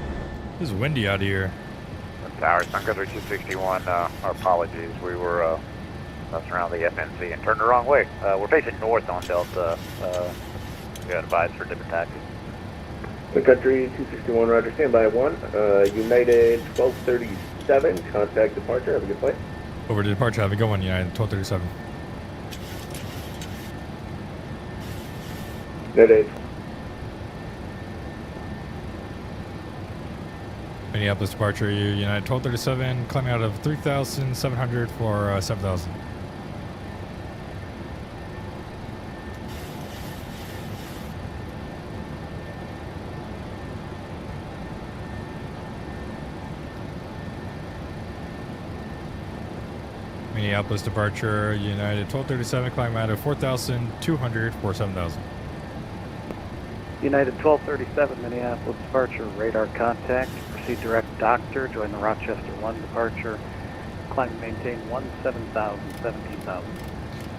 This is windy out here. Tower, Sun Country 261, our apologies. We were bouncing around the FNC and turned the wrong way. We're facing north on Delta. We got advised for different taxis. Sun Country 261, roger, standby 1. United 1237, contact departure, have a good flight. Over to departure. Have a good one, United 1237. United Minneapolis departure. United 1237. Climbing out of 3,700 for 7,000. Minneapolis departure, United 1237, climb out of 4,200 for 7,000. United 1237, Minneapolis departure, radar contact, proceed direct doctor, join the Rochester 1 departure, climb and maintain 17,000, 17,000.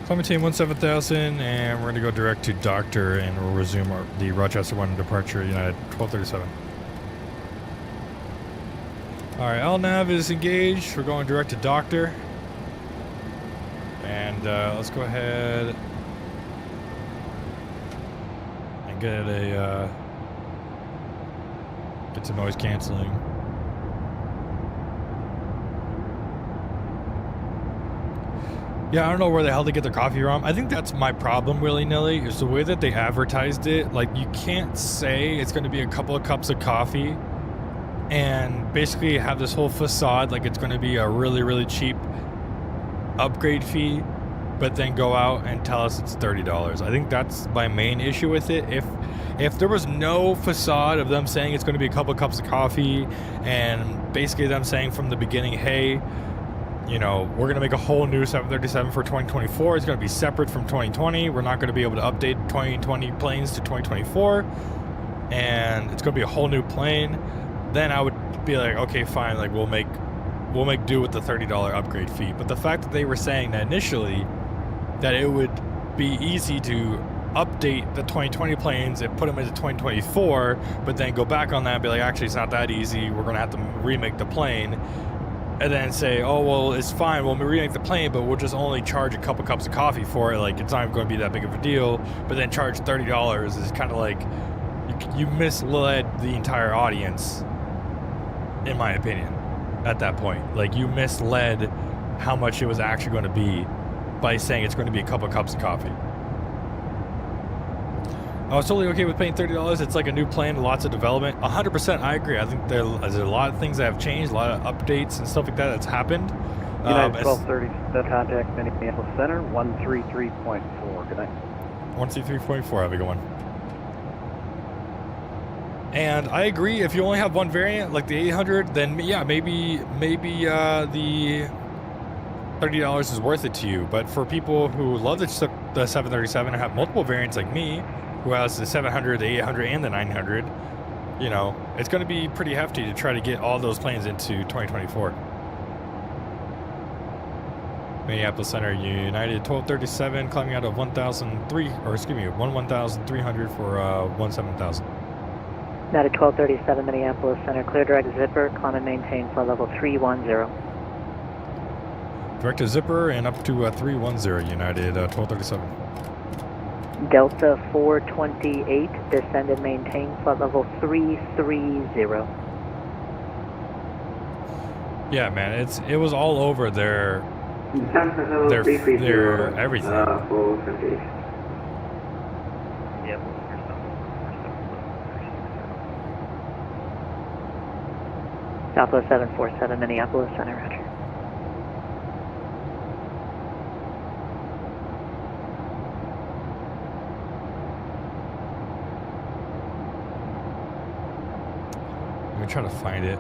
Climb maintain 17,000, and we're going to go direct to doctor, and we'll resume the Rochester 1 departure, United 1237. Alright, LNAV is engaged, we're going direct to doctor. And let's go ahead and get some noise canceling. Yeah, I don't know where the hell they get their coffee from. I think that's my problem, willy-nilly, is the way that they advertised it. Like, you can't say it's going to be a couple of cups of coffee and basically have this whole facade like it's going to be a really, really cheap upgrade fee, but then go out and tell us it's $30. I think that's my main issue with it. If there was no facade of them saying it's going to be a couple of cups of coffee, and basically them saying from the beginning, hey, you know, we're going to make a whole new 737 for 2024. It's going to be separate from 2020. We're not going to be able to update 2020 planes to 2024, and it's going to be a whole new plane. Then I would be like, okay, fine, like we'll make we'll make do with the $30 upgrade fee. But the fact that they were saying that initially that it would be easy to update the 2020 planes and put them into 2024, but then go back on that and be like, actually, it's not that easy. We're going to have to remake the plane. And then say, oh, well, it's fine. We'll remake the plane, but we'll just only charge a couple cups of coffee for it. Like, it's not going to be that big of a deal. But then charge $30 is kind of like, you misled the entire audience, in my opinion, at that point. Like, you misled how much it was actually going to be by saying it's going to be a couple cups of coffee. I was totally okay with paying $30. It's like a new plane, lots of development. 100%, I agree. I think there's a lot of things that have changed, a lot of updates and stuff like that that's happened. United 1230, contact Minneapolis Center, 133.4. Good night. 133.4, have a good one. And I agree, if you only have one variant, like the 800, then yeah, maybe the $30 is worth it to you. But for people who love the 737 and have multiple variants like me, who has the 700, the 800, and the 900, you know, it's going to be pretty hefty to try to get all those planes into 2024. Minneapolis Center, United 1237, climbing out of 11,300 for 17,000. United 1237, Minneapolis Center, clear direct zipper, climb and maintain flight level 310. Direct to zipper and up to 310, United 1237. Delta 428, descend and maintain flight level 330. Yeah, man, it was all over their everything. Yep. Southwest 747, Minneapolis Center, roger. Let me try to find it.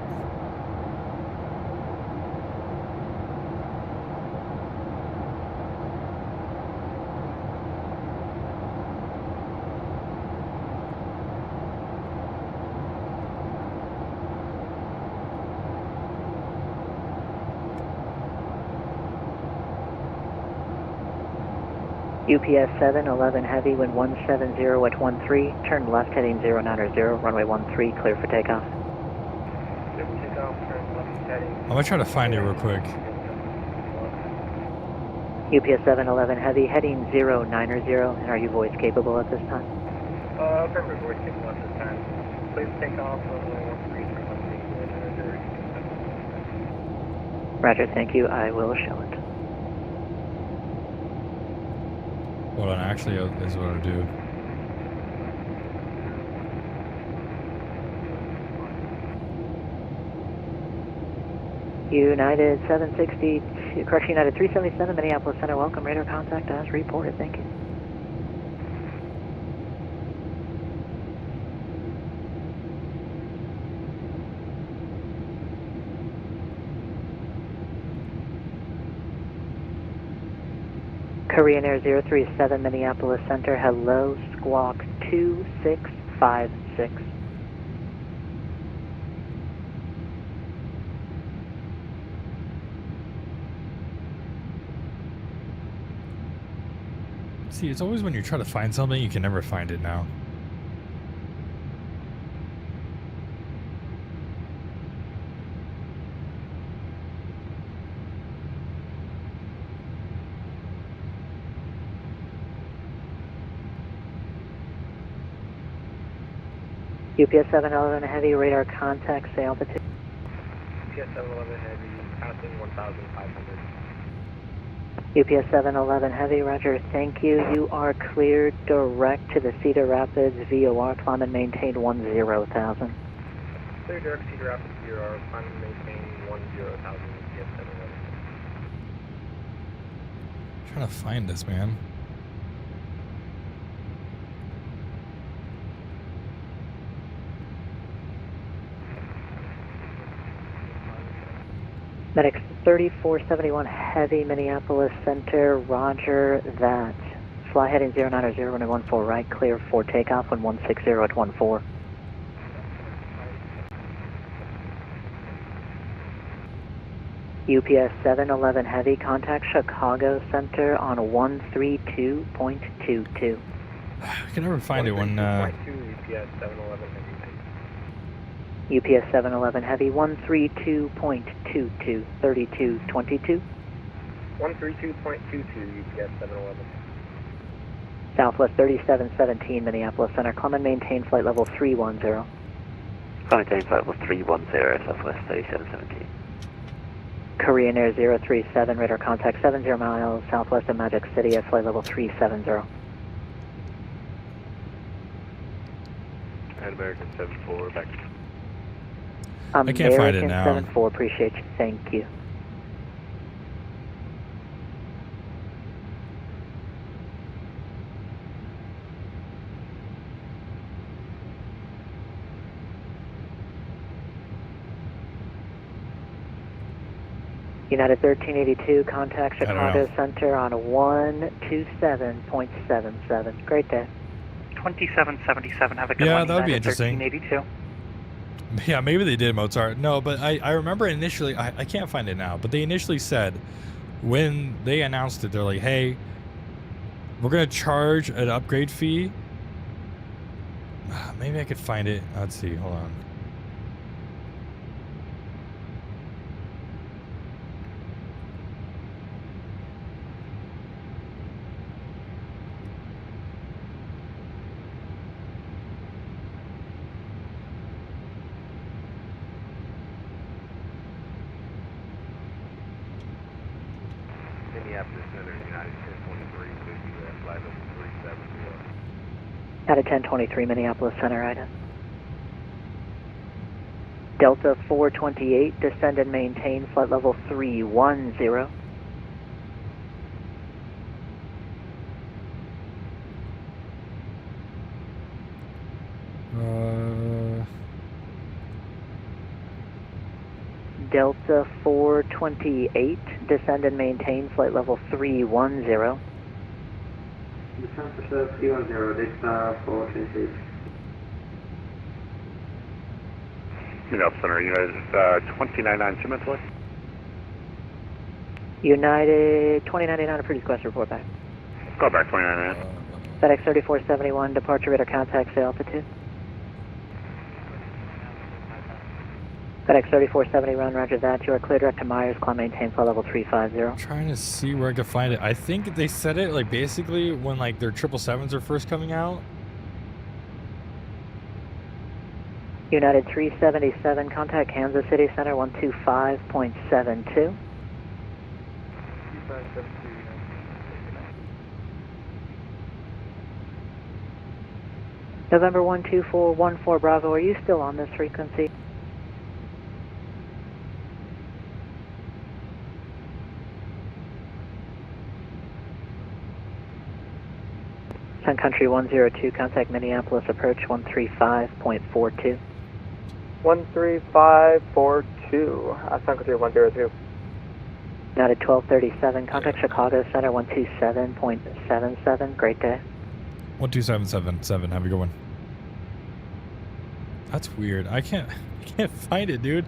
UPS 711 heavy, wind 170 at 13, turn left heading 090, runway 13, clear for takeoff. I'm gonna try to find it real quick. UPS 711 heavy, heading 090, and are you voice capable at this time? Affirmative, voice capable at this time. Please take off runway 13 for Roger, thank you, I will show it. Hold on, actually, this is what I'll do. United 760, correction, United 377, Minneapolis Center, welcome, radar contact as reported, thank you. Korean Air 037, Minneapolis Center, hello, squawk 2656. See, it's always when you try to find something, you can never find it now. UPS 711 heavy, radar contact, say altitude. UPS 711 heavy, passing 1,500. UPS 711 heavy, roger, thank you. You are cleared direct to the Cedar Rapids VOR, climb and maintain 10,000. Clear direct Cedar Rapids VOR, climb and maintain 10,000. UPS 711. I'm trying to find this, man. Medic 3471 heavy, Minneapolis Center, roger that. Fly heading 090, runway 14 right, clear for takeoff, when 160 at 14. UPS 711 Heavy, contact Chicago Center on 132.22. I can never find it when. 132.2 UPS 711 Heavy. UPS 711 Heavy, 132.22, 3222. 132.22 UPS 711. Southwest 3717 Minneapolis Center, climb and maintain flight level 310. Maintain flight level 310, Southwest 3717. Korean Air 037, radar contact 70 miles southwest of Magic City at flight level 370. And American 74, back. I can't find it now. American 74, appreciate you, thank you. United 1382, contact Chicago Center on 127.77. Great day. 2777, have a good Yeah, one. that would be United interesting. 1382. Yeah, maybe they did Mozart. No, but I remember initially, I can't find it now, but they initially said when they announced it, they're like, hey, we're going to charge an upgrade fee. Maybe I could find it. Let's see. Hold on. Minneapolis Center, United 1023, flight level 370. United 1023 Minneapolis Center, Ida. Delta 428, descend and maintain flight level 310. Delta 428, descend and maintain flight level 310. Descend for 310, Delta 428. Minneapolis Center, United 299 Simmons, what? United 2099, approved request, report back. Go back 299. FedEx 3471, departure radar contact, say altitude. FedEx 3470, run, roger that. You are clear direct to Myers, climb maintain flight level 350. I'm trying to see where I can find it. I think they said it like basically when like their 777s are first coming out. United 377, contact Kansas City Center 125.72. November 12414 Bravo, are you still on this frequency? Sun Country 102, contact Minneapolis, approach 135.42. 13542, Sun Country 102. United 1237, contact Chicago Center 127.77. Great day. 12777. Have a good one. That's weird. I can't find it, dude.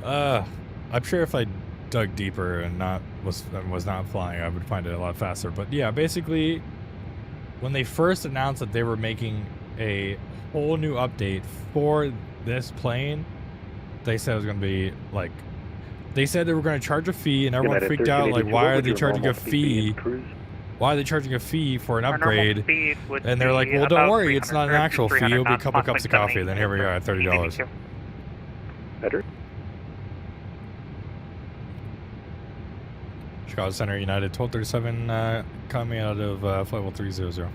I'm sure if I dug deeper and was not flying, I would find it a lot faster. But yeah, basically, when they first announced that they were making a whole new update for this plane, they said it was going to be like, they said they were going to charge a fee, and everyone freaked out, like, why are they charging a fee? Why are they charging a fee for an upgrade? And they're like, well, don't worry, it's not an actual fee. It'll be a couple cups of coffee. Then here we are at $30. Better? Chicago Center, United 1237, coming out of flight level 300.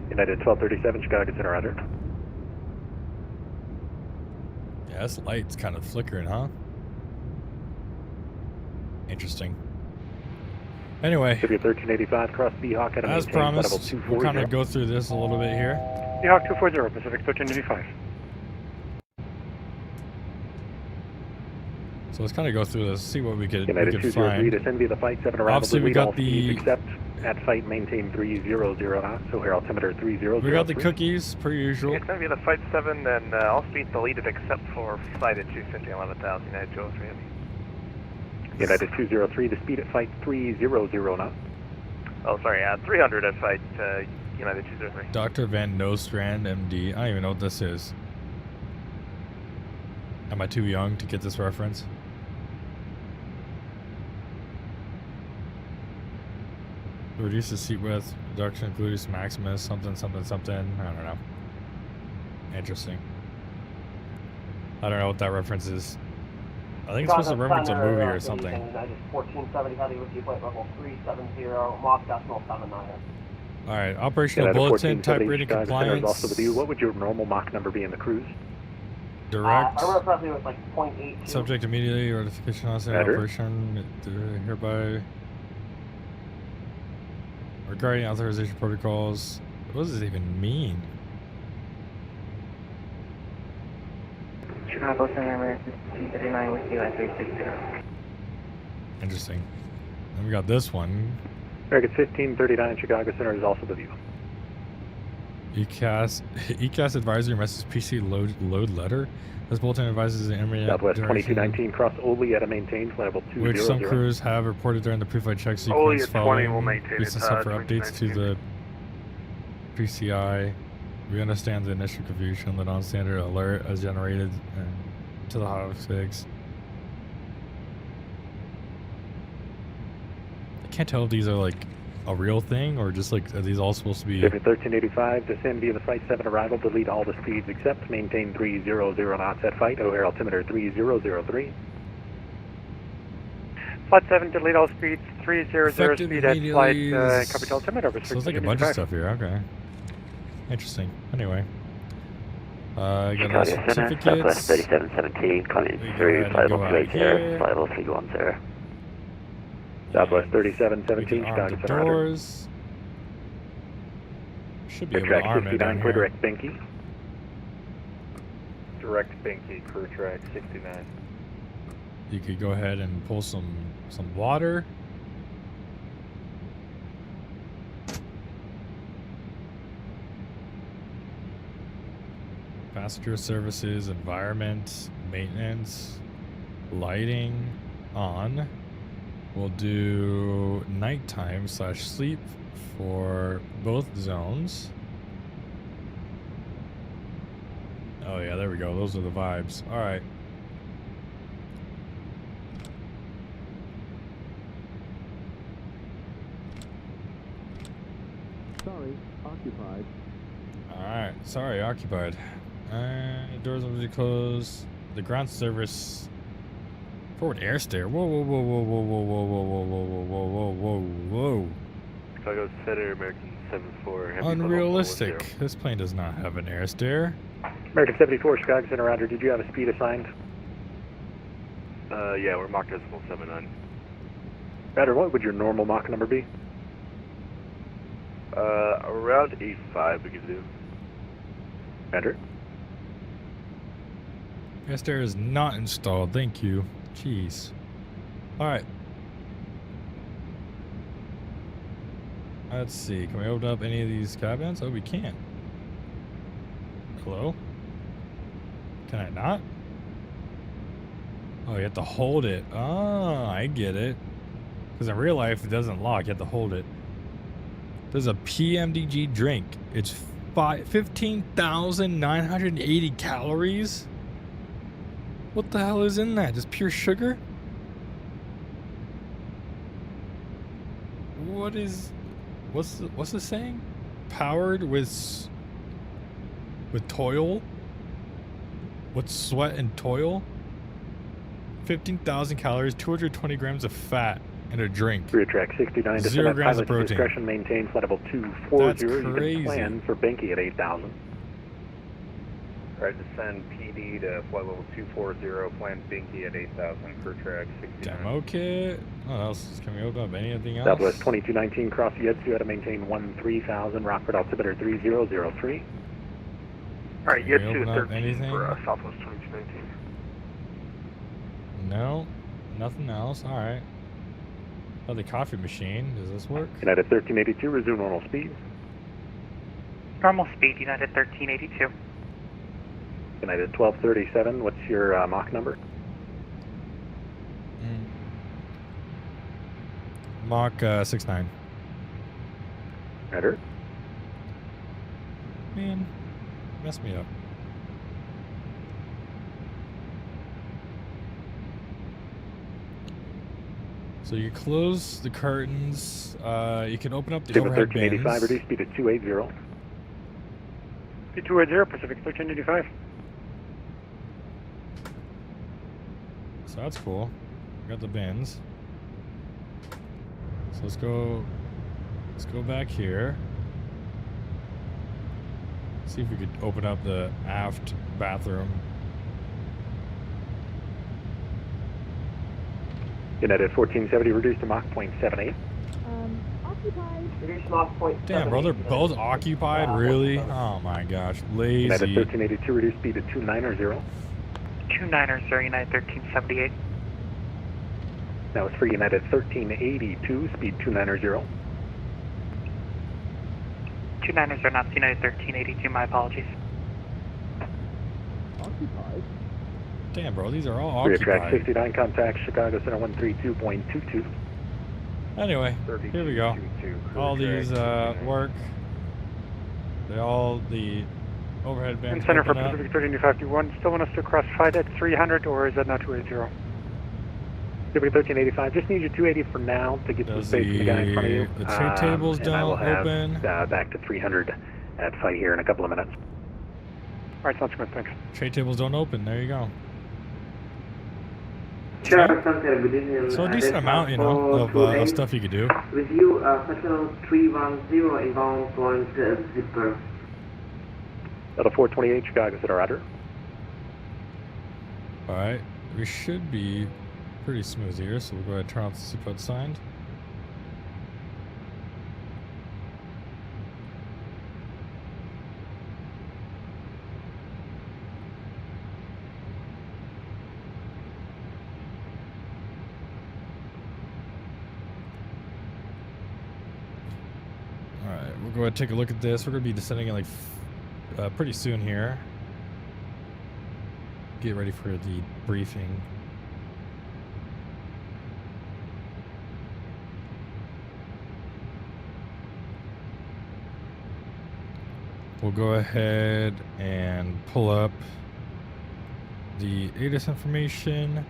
United 1237, Chicago Center, under. Yeah, this light's kind of flickering, huh? Interesting. Anyway, 1385, cross Beehawk at as promised, we'll kind of go through this a little bit here. Beehawk 240, Pacific 1385. So let's kind of go through this, see what we could United 203, find. descend via the flight 7 arrival. Obviously, we delete got all speeds the except at flight maintain 300 knots, so air altimeter 3003. We got the cookies per usual. It's going to be the Flight 7, and all speeds deleted except for flight at 250 11,000, United 203 Heavy. United 203, the speed at flight 300 knots. Oh, sorry, 300 at flight United 203. Dr. Van Nostrand, MD. I don't even know what this is. Am I too young to get this reference? Reduce the seat width, reduction gluteus maximus, something, something, something. I don't know. Interesting. I don't know what that reference is. I think it's supposed to reference a movie or something. United 1470 Heavy with you, flight level 370, Mach decimal 79. Alright, operational United bulletin, type 1470 rating Chicago Center is compliance. also with you. What would your normal Mach number be in the cruise? Direct. I remember correctly it was like 0.82. Subject immediately, ratification on Better. operation, hereby. Regarding authorization protocols, what does this even mean? Chicago Center, American 239 with you at 360. Interesting. Then we got this one. American 1539 Chicago Center is also with you. ECAS advisory message PC load letter. This bulletin advises the Emirates Southwest 2219 cross Oli at a maintained flight level 200. which some crews have reported during the pre-flight check Oli sequence at 20 following will maintain recent its, software updates to 2019. the PCI. We understand the initial confusion. The non-standard alert as generated to the hotfix. I can't tell if these are like a real thing or just like are these all supposed to be. 1385, descend via the flight 7 arrival, delete all the speeds except maintain 300 knots at flight, O'Hare altimeter 3003. Flight 7, delete all speeds, 300 Effective speed at flight, immediately. copy altimeter. So there's like a bunch of stuff here. Okay. Interesting. Anyway. I got our Chicago Center, Southwest certificates. 3717, coming We go through, ahead and flight go level out 280, here. flight level 310. Southwest We 3717, can arm Chicago the Center. doors. Should be able to Track arm it 69, down clear here. direct Binky. Direct Binky, crew track 69. You could go ahead and pull some water. Passenger services, environment, maintenance, lighting on. We'll do nighttime / sleep for both zones. Oh yeah, there we go. Those are the vibes. All right. Sorry, occupied. Alright, sorry, occupied. Doors will be closed. The ground service. Forward air stair. Whoa, whoa, whoa, whoa, whoa, whoa, whoa, whoa, whoa, whoa, whoa, whoa, whoa, whoa. Chicago Center, American 74. Unrealistic. This plane does not have an air stair. American 74, Chicago Center, Roger. Did you have a speed assigned? Yeah, we're Mach decimal 79. Roger, what would your normal Mach number be? Around 85 we can do. Roger. Air stair is not installed. Thank you. Jeez. Alright. Let's see. Can we open up any of these cabins? Oh, we can't. Hello? Can I not? Oh, you have to hold it. Oh, I get it. Because in real life, it doesn't lock. You have to hold it. There's a PMDG drink. It's 15,980 calories. What the hell is in that? Just pure sugar? What's the saying? Powered with toil? With sweat and toil? 15,000 calories, 220 grams of fat in a drink. Rear track 69, 0 descend at grams of pilot's protein. discretion, maintain flight level 240. That's You crazy. can plan for Binky at 8,000. Alright, descend PD to flight level 240, plan Binky at 8,000, crew track 69. Demo kit. What else? Can we open up anything else? Southwest 2219, cross Yetsu at a maintain 13,000, Rockford altimeter 3003. Alright, Can we Yetsu open up 13 anything? for Southwest 2219. No, nothing else. All right. Oh, the coffee machine. Does this work? United 1382, resume normal speed. Normal speed, United 1382. United 1237, what's your Mach number? Mach 69. Roger. Man, mess me up. So you close the curtains. You can open up the overhead 1385, bins. reduce speed to 280. Speed 280, Pacific 1385. So that's cool. Got the bins. So let's go back here. See if we could open up the aft bathroom. United 1470, reduce to Mach 0.78. Occupied. Reduce Mach 0.78. Damn, bro, they're both occupied? Really? Oh my gosh, lazy. United 1382, reduce speed to 290. 290, United 1378. That was for United 1382, speed 290. 290 are not United 1382, my apologies. Occupied. Damn, bro, these are all Rear track occupied. 69, contact Chicago Center 132.22. Anyway, here we go. All these work. They all, the overhead bins Center for open up. Pacific 1351, still want us to cross 5 at 300, or is that not 280? Pacific 1385, just need your 280 for now to get some space for the guy in front of you. The tray tables and I will don't have, open. back to 300 at site here in a couple of minutes. Alright, sounds good, thanks. Tray tables don't open. There you go. Sure, Center, good evening. So a decent amount, you know, of stuff you could do. With you, Hotel 310 inbound point zipper. Level 428, Chicago Center, roger. Alright, we should be pretty smooth here, so we'll go ahead and turn off the seatbelt sign. Alright, we'll go ahead and take a look at this. We're going to be descending in like pretty soon here. Get ready for the briefing. We'll go ahead and pull up the ATIS information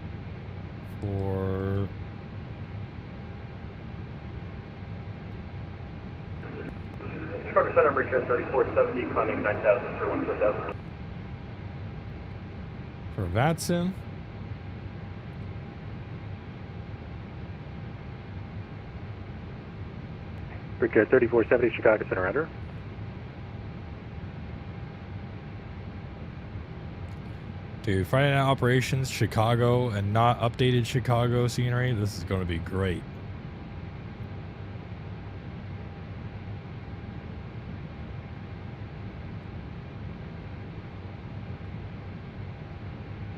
for Chicago Center, Bridge 3470, climbing 9000 for 14000. for VATSIM. Bridge 3470, Chicago Center, roger. Dude, Friday night operations, Chicago, and not updated Chicago scenery. This is going to be great.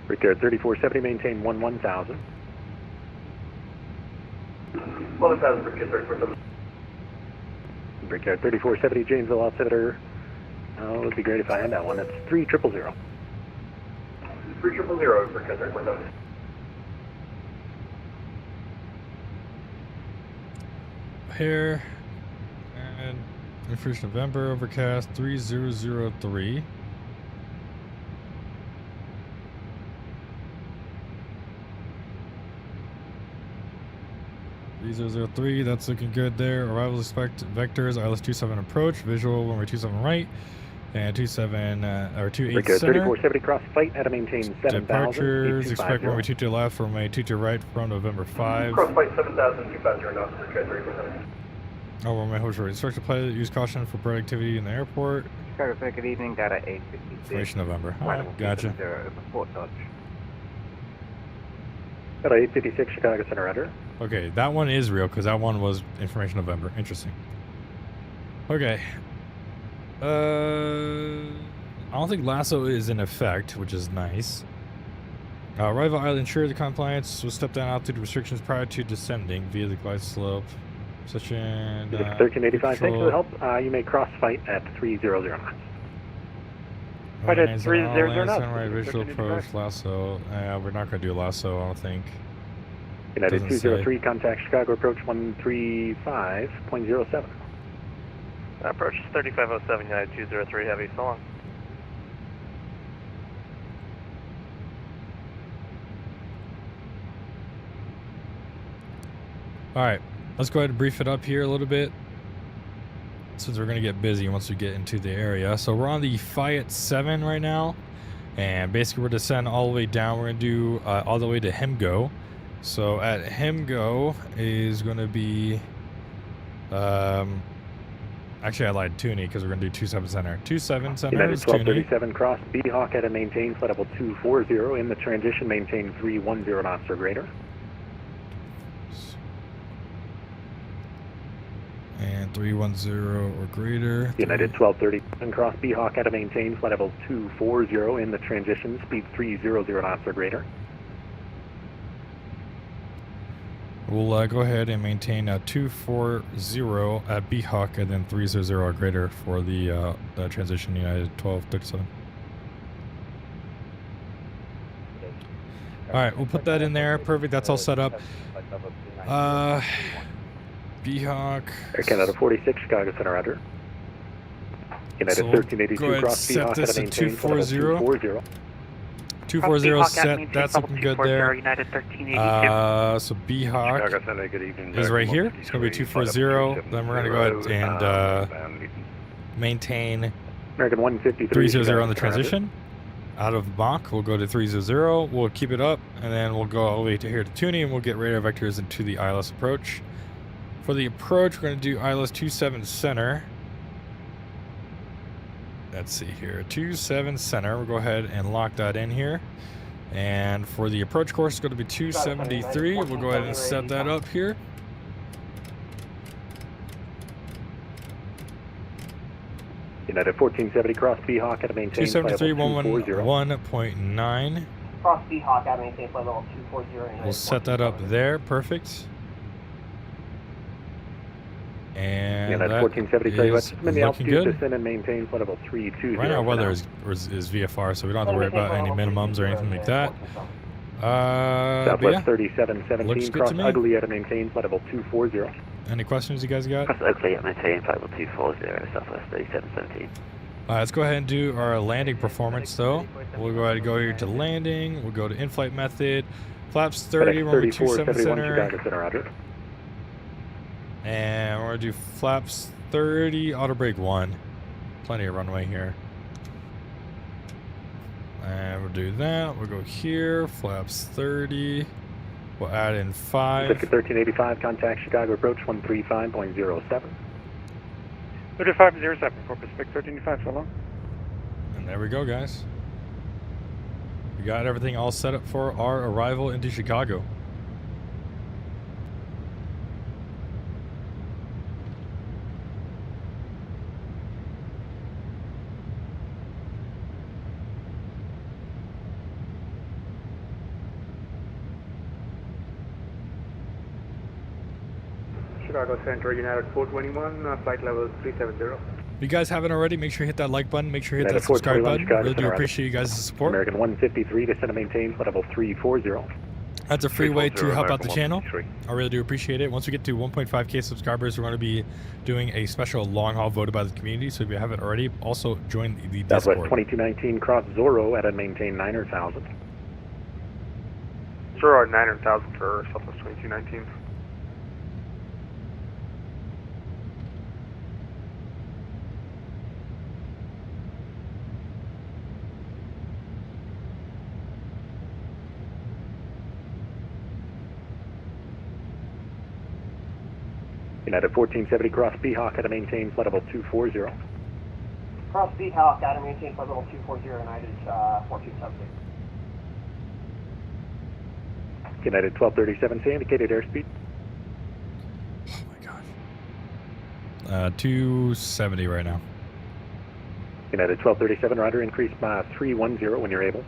Brickyard 3470, maintain 11,000. 11,000, Brickyard 3470. Brickyard 3470, Janesville altimeter. Oh, it would be great if I had that one. That's 3000. 3000, Brickyard 3470. Here, and 1st November, overcast 3003. .3003, that's looking good there. Arrivals expect vectors, ILS-27 approach, visual runway 27 right, and 27 or 28 Brickyard center. 3470, cross flight at a maintain 7,000. Departures, expect runway 22 left, runway 22 right from November 5. Cross flight 7,250 knots, Brickyard 3470. Oh, runway Hoshore. Instructor pilot, use caution for bird activity in the airport. Chicago Center, good evening, data 856. Information November. Alright, gotcha. Fort Dodge. Data 856, Chicago Center, roger. Okay, that one is real because that one was information November. Interesting. Okay. I don't think lasso is in effect, which is nice. Arrival island ensure the compliance will step down altitude restrictions prior to descending via the glide slope. Section 1385, thanks for the help. You may cross fight at 300 knots. Fight at 300 knots. Right, visual approach, lasso. We're not going to do lasso, I don't think. United Doesn't 203, contact Chicago approach 135.07. Approach is 3507, United 203, heavy, so long. Alright, let's go ahead and brief it up here a little bit, since we're going to get busy once we get into the area. So we're on the Fiat 7 right now, and basically we're descending all the way down. We're going to do all the way to Hemgo. So at Hemgo is going to be, actually I lied, Toonie, because we're going to do 27 center. 27 center United is Toonie. 1237 cross B-Hawk at a maintain flight level 240. In the transition, maintain 310 knots or greater. And 310 or greater. United 1237 cross B-Hawk at a maintain flight level 240. In the transition, speed 300 knots or greater. We'll go ahead and maintain 240 at B-Hawk and then 300 or greater for the transition United 1237. Alright, we'll put that in there. Perfect, that's all set up. B-Hawk. Air Canada 46, Chicago Center, roger. United So 1382 cross B-Hawk at a maintain flight level 240. 240 set, that's looking good there. United 1382. So B-Hawk is right here. It's going to be 240. Then we're going to go ahead and maintain American 153 300 on the transition. Out of Mach, we'll go to 300. We'll keep it up, and then we'll go all the way to here to Toonie, and we'll get radar vectors into the ILS approach. For the approach, we're going to do ILS 27 center. Let's see here, 27 center. We'll go ahead and lock that in here. And for the approach course, it's going to be 273. We'll go ahead and set that up here. United 1470 cross B-Hawk at a maintain 273, 111.9. Cross B-Hawk at maintain flight level 240. We'll set that up there, perfect. And United that 1470, tell you what, is in the looking altitude, good. descend and maintain flight level 320. Right now, weather is VFR, so we don't have to worry about any minimums or anything like that. Southwest Yeah. 3717 Looks good cross to me. Ugly at a maintain flight level 240. Any questions you guys got? Cross Oakley at maintain flight level 240, Southwest 3717. Let's go ahead and do our landing performance, though. We'll go ahead and go here to landing. We'll go to in-flight method. Flaps 30, we're going to 27 center. Chicago Center, roger. And we're going to do flaps 30, auto brake 1. Plenty of runway here. And we'll do that. We'll go here, flaps 30. We'll add in 5. 1385, contact Chicago approach 135.07. 3507 for Pacific 1385, so long. And there we go, guys. We got everything all set up for our arrival into Chicago. Chicago Center, United 421, flight level 370. If you guys haven't already, make sure you hit that like button. Make sure you hit United that subscribe 421, button. Chicago Really do Center, appreciate you guys' support. American 153, descend and maintain flight level 340. That's a free way to 340, help out the channel. 153. I really do appreciate it. Once we get to 1.5k subscribers, we're going to be doing a special long haul voted by the community. So if you haven't already, also join the Southwest Discord. 2219 cross Zorro at a maintain 9,000. Sure, 900,000 for Southwest 2219. United 1470 cross B-Hawk at a maintain flight level 240. Cross B-Hawk at maintain flight level 240, United 4270. United 1237, say indicated airspeed. 270 right now. United 1237, roger, increase by 310 when you're able.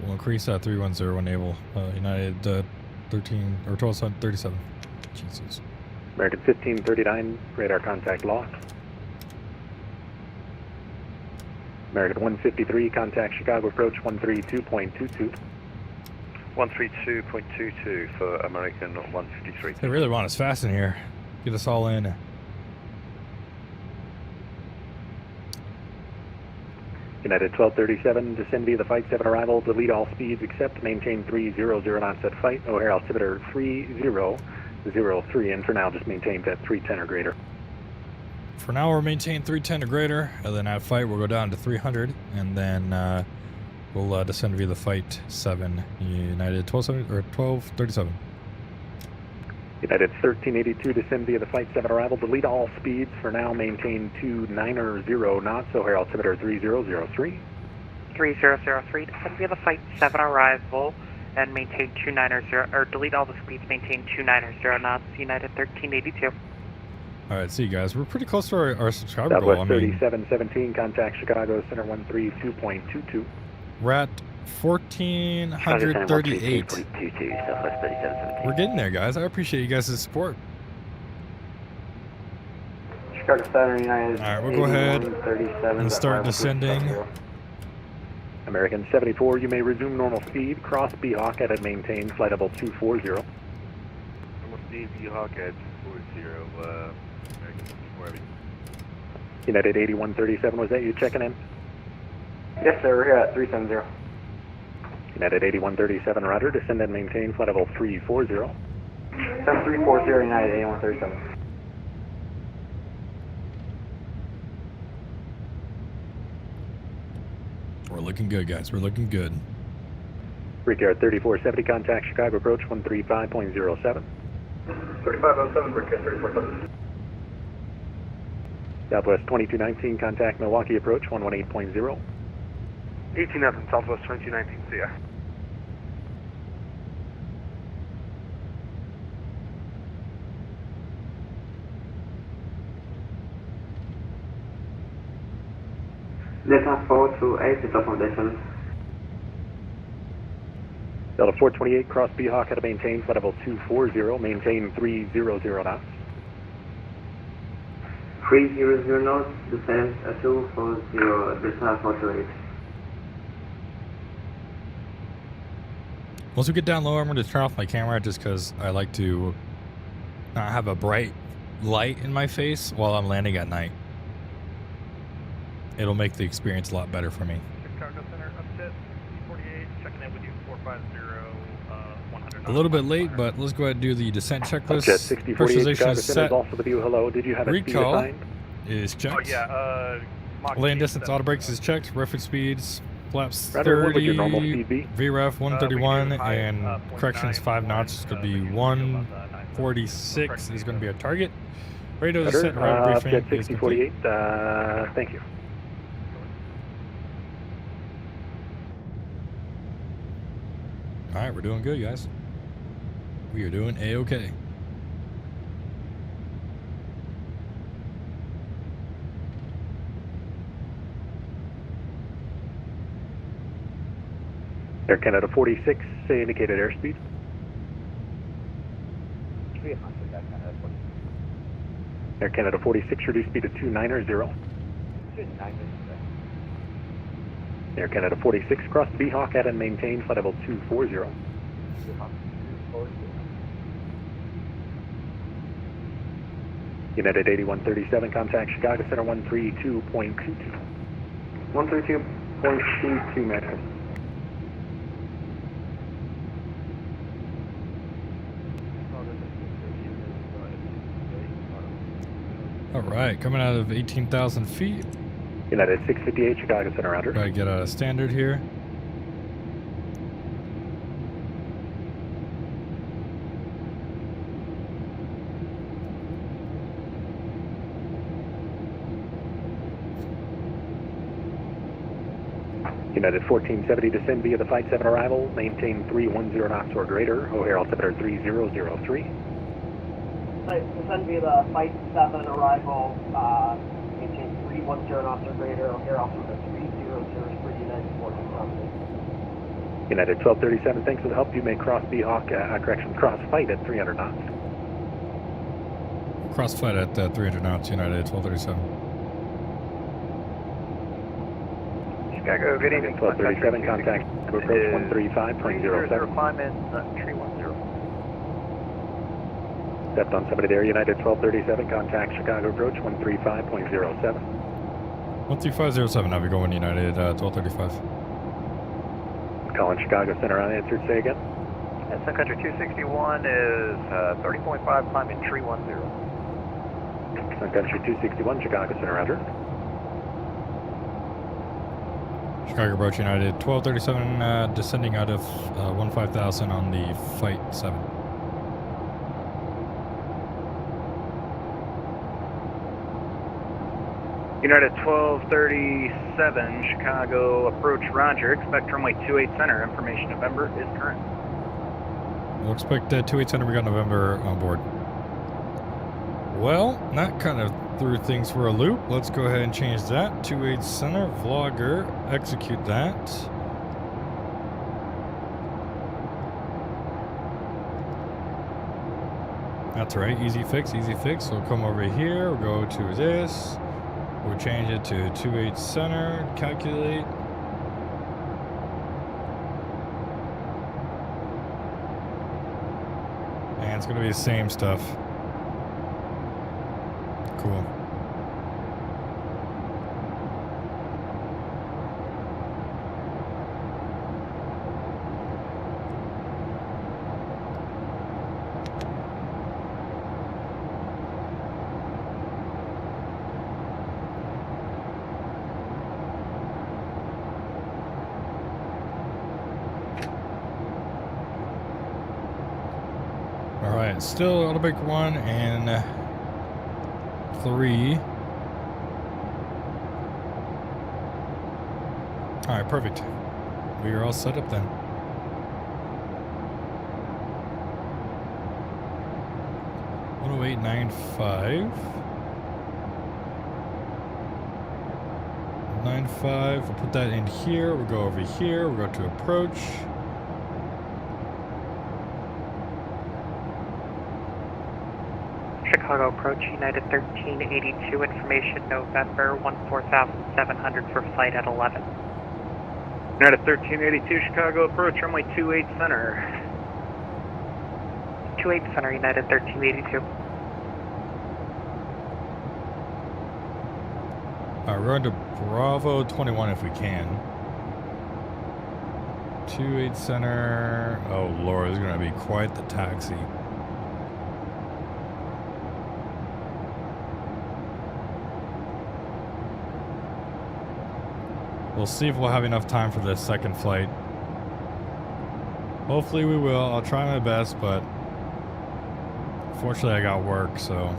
We'll increase that 310 naval. United 13 or 1237. Jesus. American 1539, radar contact lost. American 153, contact Chicago approach 132.22. 132.22 for American 153. They really want us fast in here. Get us all in. United 1237, descend via the Fight 7 arrival, delete all speeds except maintain 300 knots at Fight, O'Hare altimeter 3003, and for now just maintain at 310 or greater. For now we're maintaining 310 or greater, and then at Fight we'll go down to 300, and then we'll descend via the Fight 7, United 1237. United 1382, descend via the Fight 7 arrival, delete all speeds, for now maintain 290 knots, O'Hare altimeter 3003. 3003, descend via the Fight 7 arrival and maintain 290, or delete all the speeds, maintain 290 knots, United 1382. Alright, see you guys. We're pretty close to our subscriber Southwest goal. 3717, contact Chicago Center 132.22. We're at 1,438. Southwest 3717. We're getting there, guys. I appreciate you guys' support. Chicago Center, United. Alright, we'll go ahead and start descending. American 74, you may resume normal speed. Cross B-Hawk at and maintain flight level 240. Normal speed, B-Hawk at 240, American 74 Heavy. United 8137, was that you checking in? Yes, sir, we're here at 370. United 8137, roger, descend and maintain flight level 340. 7340, United 8137. We're looking good, guys. We're looking good. Brickyard 3470, contact Chicago approach 135.07. 3507, Brickyard 3470. Southwest 2219, contact Milwaukee approach 118.0. 18 nothing, Southwest 2219, see ya. Delta 428, Delta Foundation. Delta 428, cross B-Hawk at a maintain flight level 240, maintain 300 knots. 300 knots, descent at 240, Delta 428. Once we get down low, I'm going to turn off my camera just because I like to not have a bright light in my face while I'm landing at night. It'll make the experience a lot better for me. Chicago Center, upset 48, checking in with you, 450, 100. A little bit late, but let's go ahead and do the descent checklist. Jet 6048, Pressurization Chicago is Center set. is also with you. Hello, did you have a speed Recall assigned? is checked. Oh, yeah, Land distance auto brakes is checked. Reference speeds, flaps Rudder, what would 30, your normal speed be? VREF 131, and corrections 5 knots is going to be 146 is going to be our target. Radio Rudder, descent radar briefing Jet is complete. 6048, thank you. Alright, we're doing good, guys. We are doing A-OK. Air Canada 46, say indicated airspeed. Air Canada 46, reduce speed to 290. Air Canada 46, cross B-Hawk at and maintain flight level 240. United 8137, contact Chicago Center 132.22. 132.22 meters. Alright, coming out of 18,000 feet. United 658, Chicago Center, roger. Try to get a standard here. United 1470, descend via the Fight 7 arrival, maintain 310 knots or greater, O'Hare altimeter 3003. Descend via the Fight 7 arrival, maintain 310 knots or greater, O'Hare altimeter 3003, United 1470. United 1237, thanks for the help. You may cross cross fight at 300 knots. Crossflight at 300 knots, United 1237. Chicago, good evening. 1237, contact approach 135.07. Climb in tree 10. Stepped on somebody there, United 1237, contact Chicago approach 135.07. 13507, now we go in United 1235. Calling Chicago Center unanswered, say again. Sun Country 261 is 30.5, climbing tree 10. Sun Country 261, Chicago Center, roger. Chicago approach United 1237, descending out of 15,000 on the Flight 7. United 1237, Chicago approach, roger. Expect runway 28 center. Information November is current. We'll expect 28 center, we got November on board. Well, that kind of threw things for a loop. Let's go ahead and change that. 28 center, vlogger, execute that. That's right, easy fix, easy fix. We'll come over here, we'll go to this. We'll change it to 28 center, calculate. And it's going to be the same stuff. Cool. Alright, still automatic 1 and 3. Alright, perfect. We are all set up then. $108.95. 95. We'll put that in here. We'll go over here. We'll go to approach. Chicago approach, United 1382, information November 14,700 for flight at 11. United 1382, Chicago approach, runway 28 center. 28 center, United 1382. Alright, we're going to Bravo 21 if we can. 28 center. Oh Lord, this is going to be quite the taxi. We'll see if we'll have enough time for this second flight. Hopefully we will. I'll try my best, but fortunately I got work, so.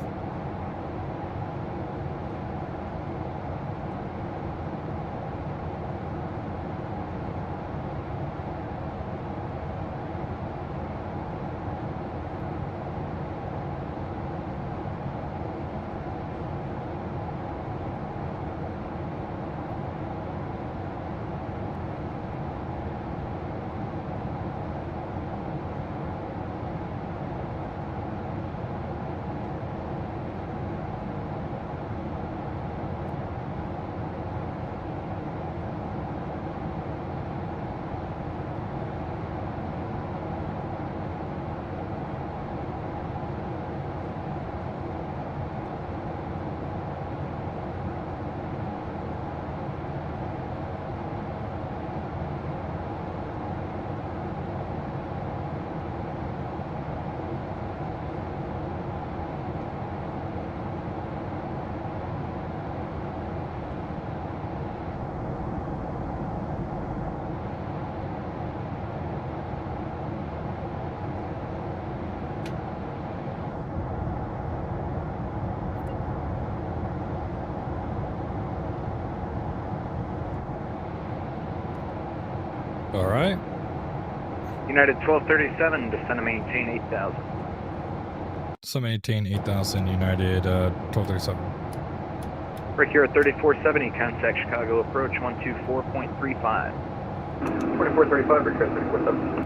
All right. United 1237, descend and maintain 8,000. So maintain 8,000, United 1237. Right here at 3470, contact Chicago approach 124.35. 2435, request 347.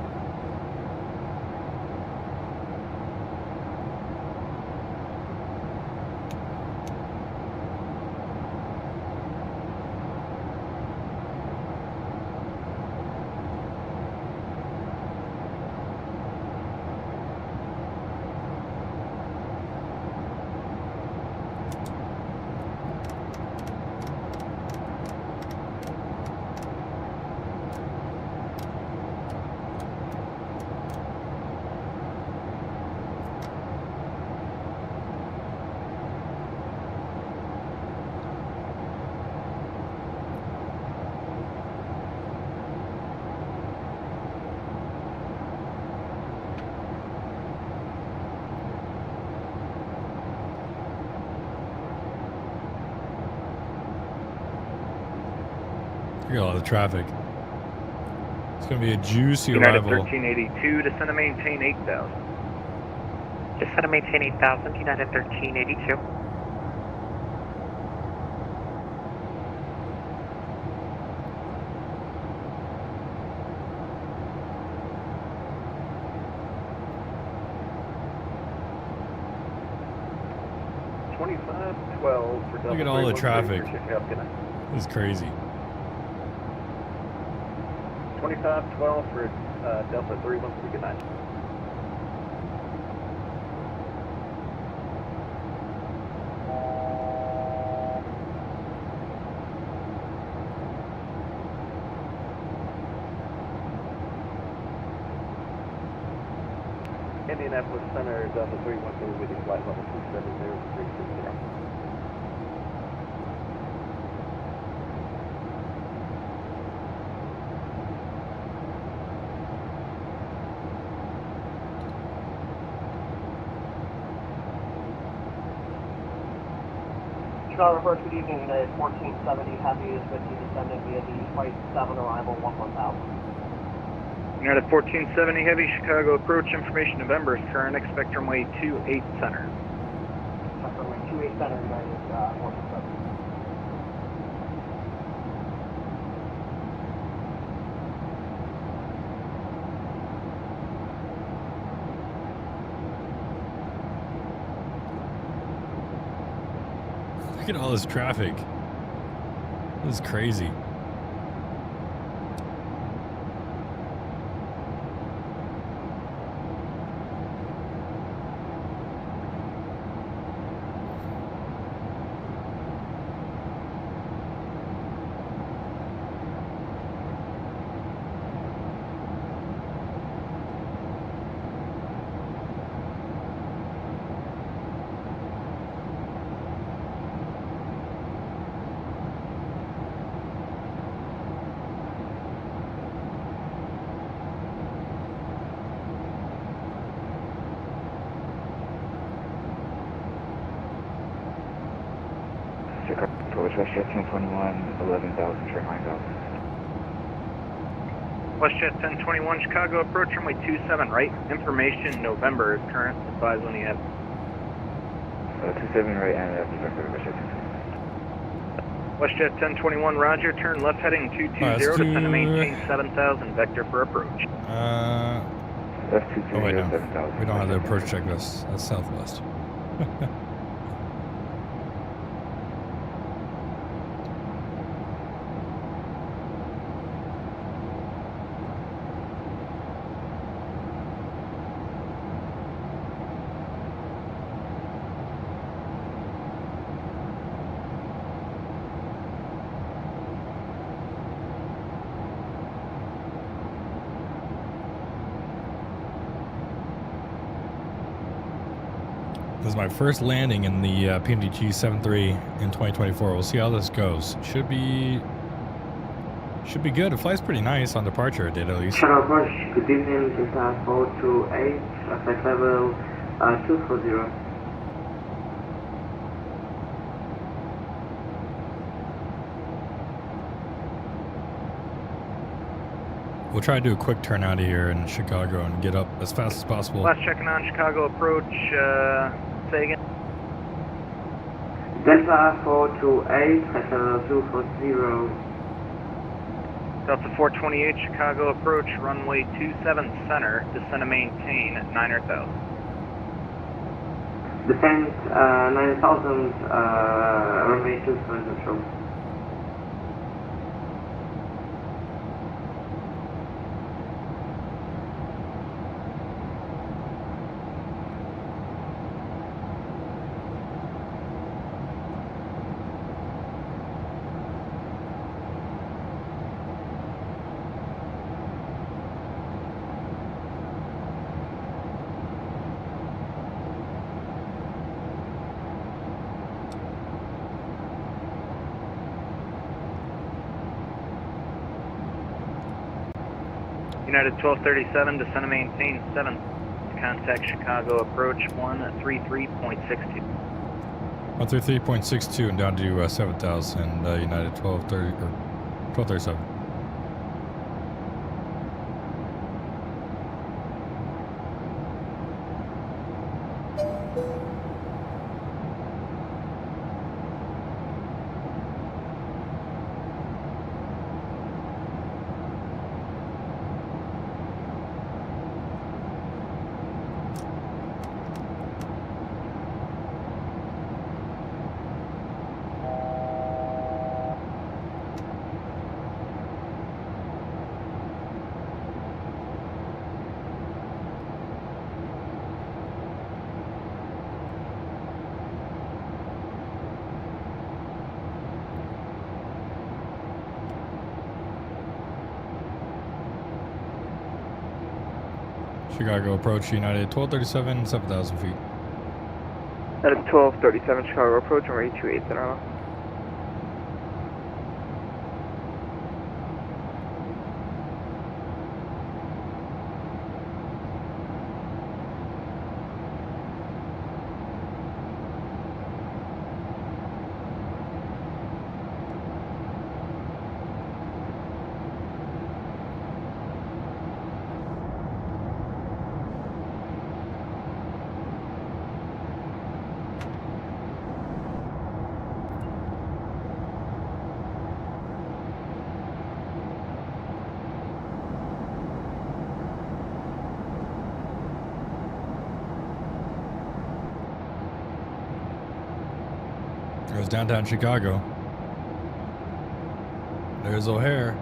We got a lot of traffic. It's going to be a juicy United arrival. 1382, descend and maintain 8,000. Descend and maintain 8,000, United 1382. Look at all the traffic. This is crazy. 2512 for Delta 313, good night. Indianapolis Center, Delta 313 with flight level 270-360. Chicago First, good evening, United 1470 Heavy is with you descending via the Flight 7 arrival 11000. United 1470 Heavy, Chicago approach information November is current, expect runway 28 center. Expect runway 28 center, United 1470. Look at all this traffic. This is crazy. WestJet 1021, 11,000, turn 9,000. WestJet 1021, Chicago approach runway 27 right, information November is current, advise when you have. 27 right and WestJet 1021, roger, turn left heading 220, descend to maintain 7,000, vector for approach. Oh wait, no. We don't have the approach checklist. That's Southwest. This is my first landing in the PMDG 7.3 in 2024. We'll see how this goes. Should be good. It flies pretty nice on departure date at least. Shadow Approach, good evening, Delta 428, flight level 240. We'll try to do a quick turn out of here in Chicago and get up as fast as possible. Last checking on Chicago approach, say again. Delta 428, flight level 240. Delta 428 Chicago approach, runway 27 center, descend and maintain at 9,000. Descent 9,000, runway 27 control. United 1237, descend and maintain 7. Contact Chicago approach 133.62. 133.62 and down to 7,000, United 1230 or 1237. Chicago approach, United 1237, 7,000 feet. That is 1237 Chicago approach, runway 28 center. There's downtown Chicago. There's O'Hare.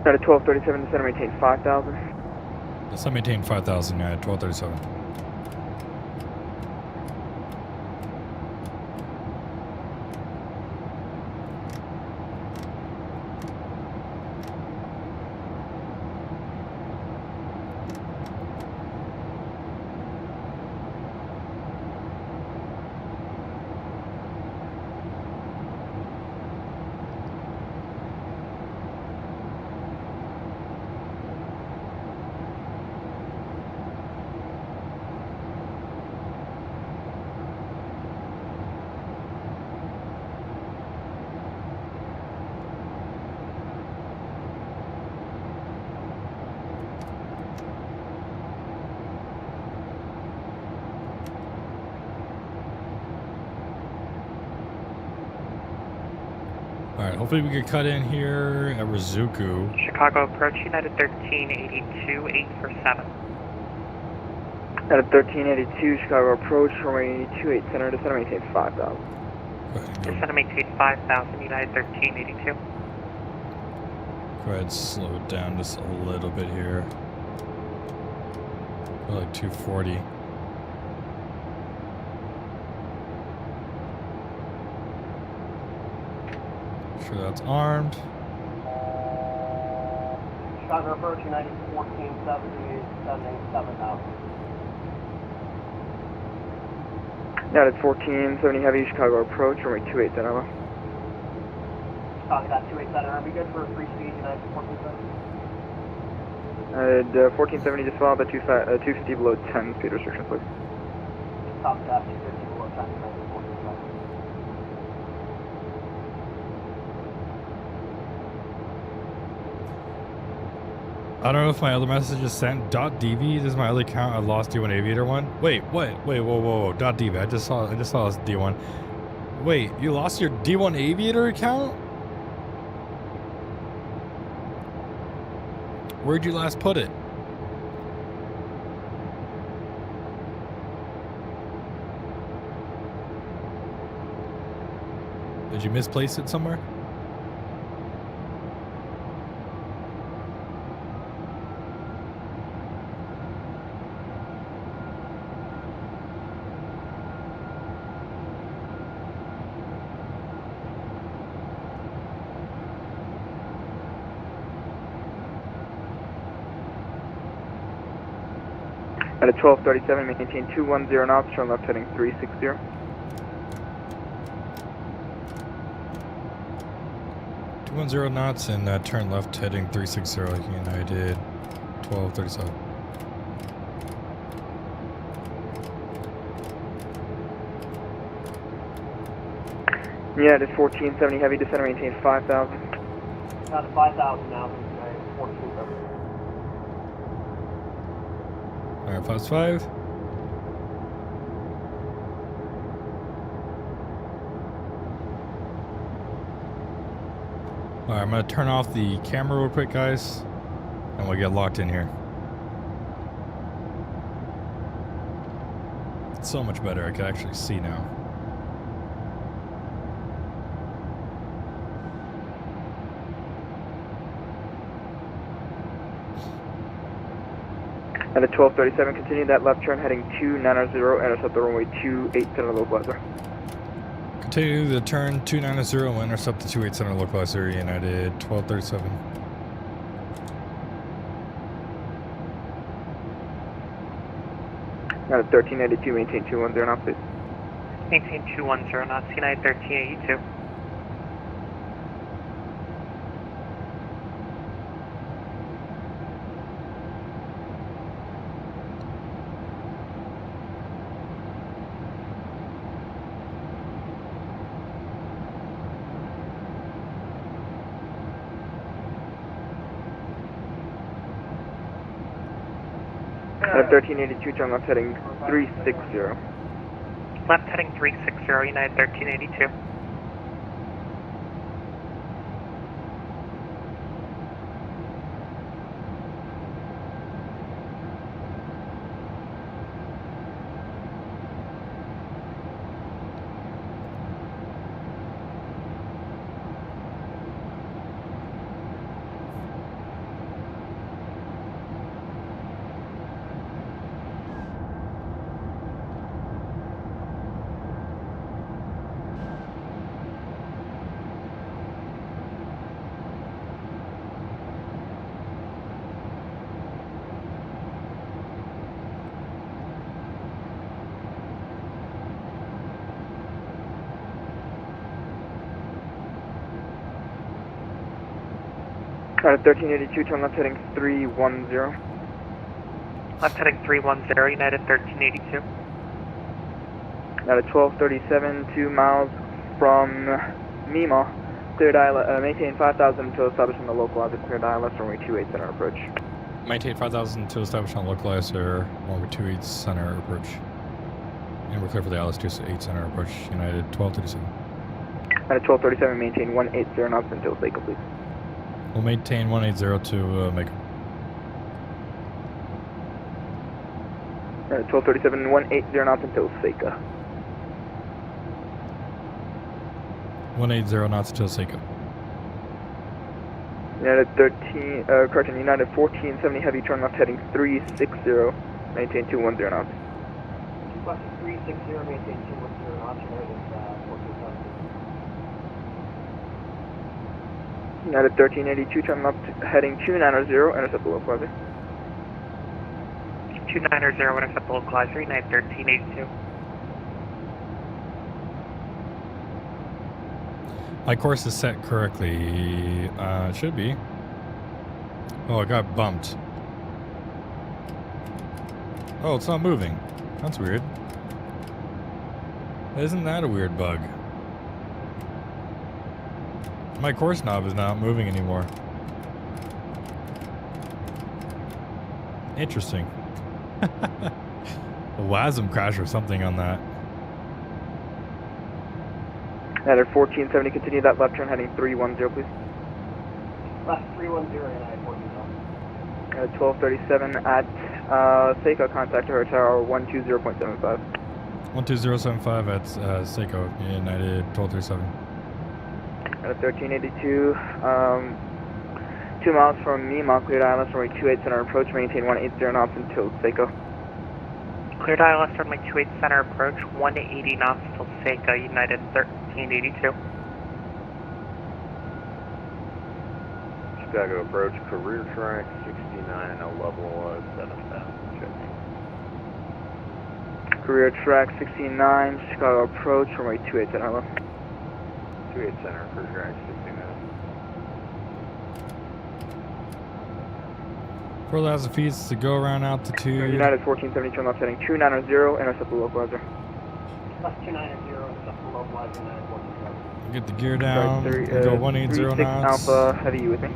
At a 1237, descend and maintain 5,000. Descend maintain 5,000, United 1237. Alright, hopefully we can cut in here at Rizuku. Chicago approach, United 1382, 847. United 1382, Chicago approach, runway 28 center, descend and maintain 5,000. Descend and maintain 5,000, United 1382. Go ahead, slow it down just a little bit here. Go like 240. Sure that's armed. Chicago approach, United 1470, descending 7,000. United 1470 heavy, Chicago approach, runway 28 center. Copy that, 28 center. Are we good for free speed, United 1470? United 1470, just follow the 250 below 10 speed restriction, please. Copy that, 250 below 10, United 1470. I don't know if my other message is sent. .dv, this is my other account. I lost D1 Aviator one. Wait, what? Wait, whoa. .dv. I just saw this D1. Wait, you lost your D1 Aviator account? Where'd you last put it? Did you misplace it somewhere? At a 1237, maintain 210 knots, turn left heading 360. .210 knots and turn left heading 360 and I did 1237. Yeah, it is 1470 heavy, descend and maintain 5,000. Got 5,000 now, United 1470. Alright, +5. Alright, I'm gonna turn off the camera real quick, guys, and we'll get locked in here. It's so much better, I can actually see now. At a 1237, continue that left turn heading 290, intercept the runway 28 center localizer. Continue the turn 290 and intercept the 28 center localizer, United 1237. At 1382, maintain 210 knots, please. Maintain 210 knots, United 1382. At 1382, turn left heading 360. Left heading 360, United 1382. At 1382, turn left heading 310. Left heading 310, United 1382. At a 1237, 2 miles from Mima, cleared island, maintain 5,000 until establishing the localizer, cleared island, runway 28 center approach. Maintain 5,000 to establish on localizer, runway 28 center approach. And we're clear for the Alice 28 center approach, United 1237. At 1237, maintain 180 knots until Seiko, please. We'll maintain 180 to make. At 1237, 180 knots until Seiko. 180 knots until Seiko. United 13, correction, United 1470 heavy, turn left heading 360, maintain 210 knots. Request 360, maintain 210 knots, United 1470. United 1382, turn left heading 290, intercept the localizer. 290, intercept the localizer, United 1382. My course is set correctly. It should be. Oh, it got bumped. Oh, it's not moving. That's weird. Isn't that a weird bug? My course knob is not moving anymore. Interesting. A VATSIM crash or something on that. United 1470, continue that left turn heading 310, please. Left 310, United 1470. At 1237 at Seiko, contact her tower 120.75. 12075 at Seiko, United 1237. At 1382, 2 miles from Mima, cleared ILS runway 28 center approach, maintain 180 knots until Seiko. Cleared ILS runway 28 center approach, 180 knots till Seiko, United 1382. Chicago approach, career track 69, a level 7000, checking. Career track 69, Chicago approach, runway 28 center, hello. 28 center, career track 69. 4,000 feet to go around altitude. United 1470, turn left heading 290, intercept the localizer. Left 290, intercept the localizer, United 1470. Get the gear down. Sorry, Go 180 knots. Alpha, heavy, you with me?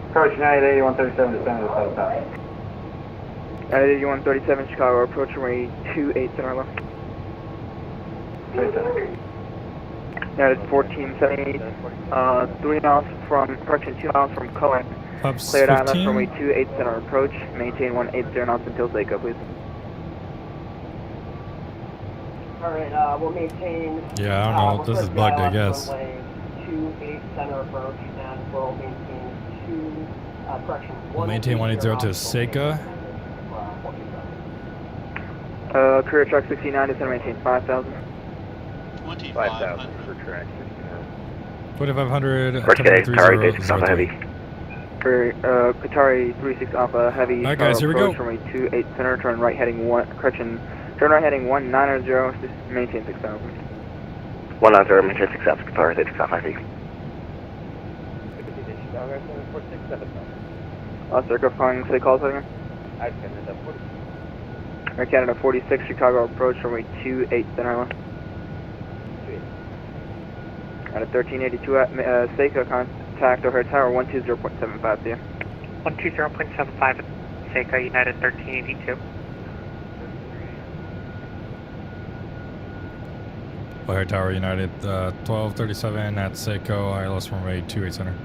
Approach United 8137, descend to the 7000. United 8137, Chicago approach, runway 28 center, hello. United 1470, 3 miles from, correction, 2 miles from Cohen. Pups Cleared ILS 15. runway 28 center approach, maintain 180 knots until Seiko, please. Alright, we'll maintain... Yeah, I don't know. This is bugged, I guess. Runway 28 center approach, and we'll maintain correction, We'll maintain 180 to Seika. Career track 69, descend maintain 5,000. 5,000 for track 69. 2,500. Okay, Atari 36 Alpha Heavy. Qatari 36 Alpha Heavy. Alright guys, here we go. Runway 28 center, turn right heading 190, maintain 6,000. 190, maintain 6,000, Qatari 36 Alpha Heavy. Circle calling, say calls again. Air Canada 46, Chicago approach, runway 28 center line. At a 1382 at Seiko, contact O'Hare Tower 120.75 to you. 120.75 at Seiko, United 1382. O'Hare Tower United 1237 at Seiko, ILS runway 28 center.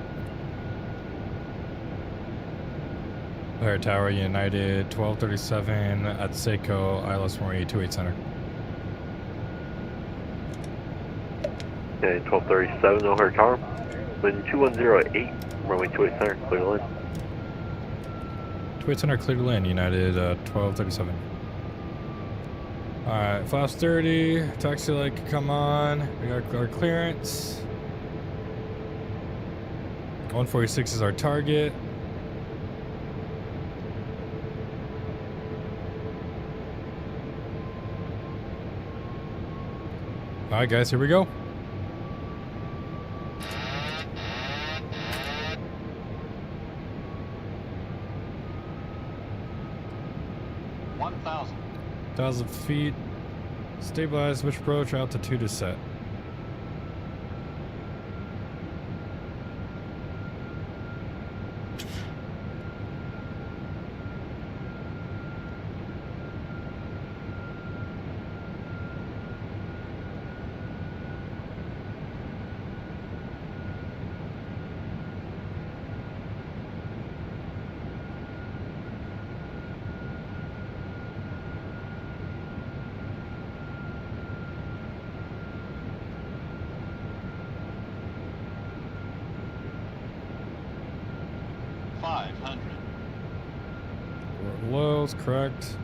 O'Hare Tower United 1237 at Seiko, ILS runway 28 center. Okay, 1237 O'Hare Tower. Wind 2108, runway 28 center, clear to land. 28 center, clear to land, United 1237. Alright, flaps 30, taxi light can come on. We got our clearance. 146 is our target. Alright guys, here we go. Thousand feet. Stabilize, switch approach, altitude is set. 500. We're low, it's correct.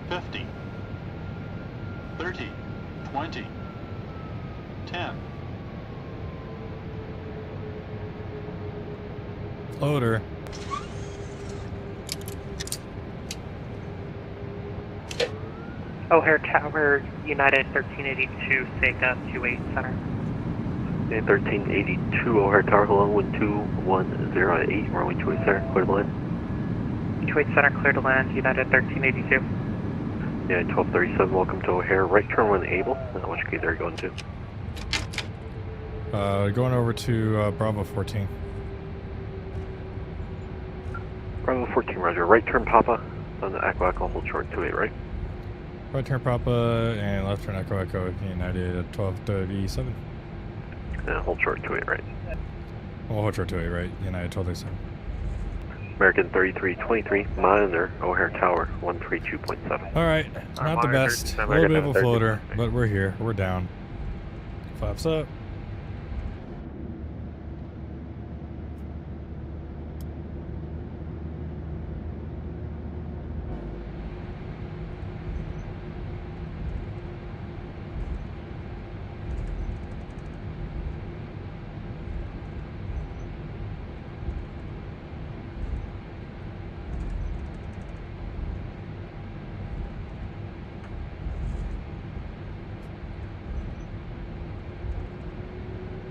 $50, $30, $20, $10. Loader. O'Hare Tower, United 1382, Sega 28 Center. 1382 O'Hare Tower, hello, 12108, runway 28 Center, clear to land. 28 Center, clear to land, United 1382. Yeah, 1237, welcome to O'Hare, right turn when able. Which gate are you going to? Going over to Bravo 14. Bravo 14, roger. Right turn Papa on the Echo Echo, hold short 28, right? Right turn Papa and left turn Echo Echo, United at 1237. Yeah, hold short 28, right? Well, hold short 28, right? United 1237. American 3323, monitor O'Hare Tower 132.7. Alright, not the best. A little bit of a floater, but we're here. We're down. Flaps up.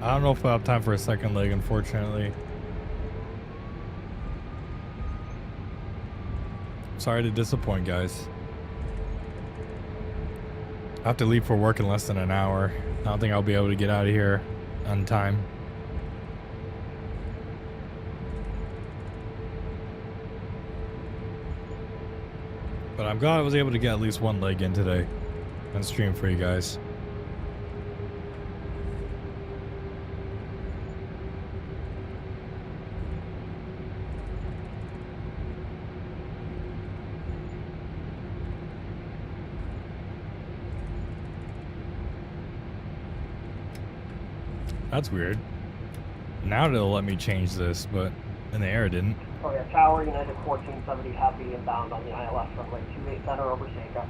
I don't know if we'll have time for a second leg, unfortunately. Sorry to disappoint, guys. I have to leave for work in less than an hour. I don't think I'll be able to get out of here on time. But I'm glad I was able to get at least one leg in today and stream for you guys. That's weird. Now it'll let me change this, but in the air it didn't. Oh yeah, Tower United 1470 heavy inbound on the ILS runway 28 Center over Sega.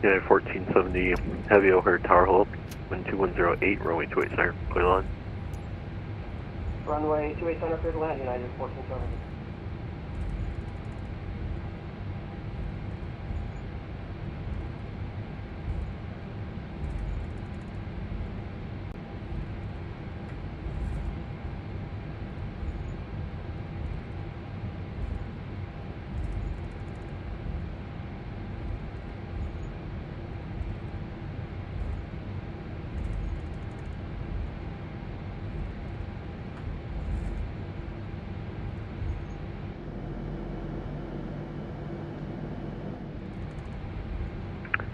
Yeah, 1470 heavy O'Hare Tower, hold 12108, runway 28 Center, clear line. Runway 28 Center, clear to land, United 1470.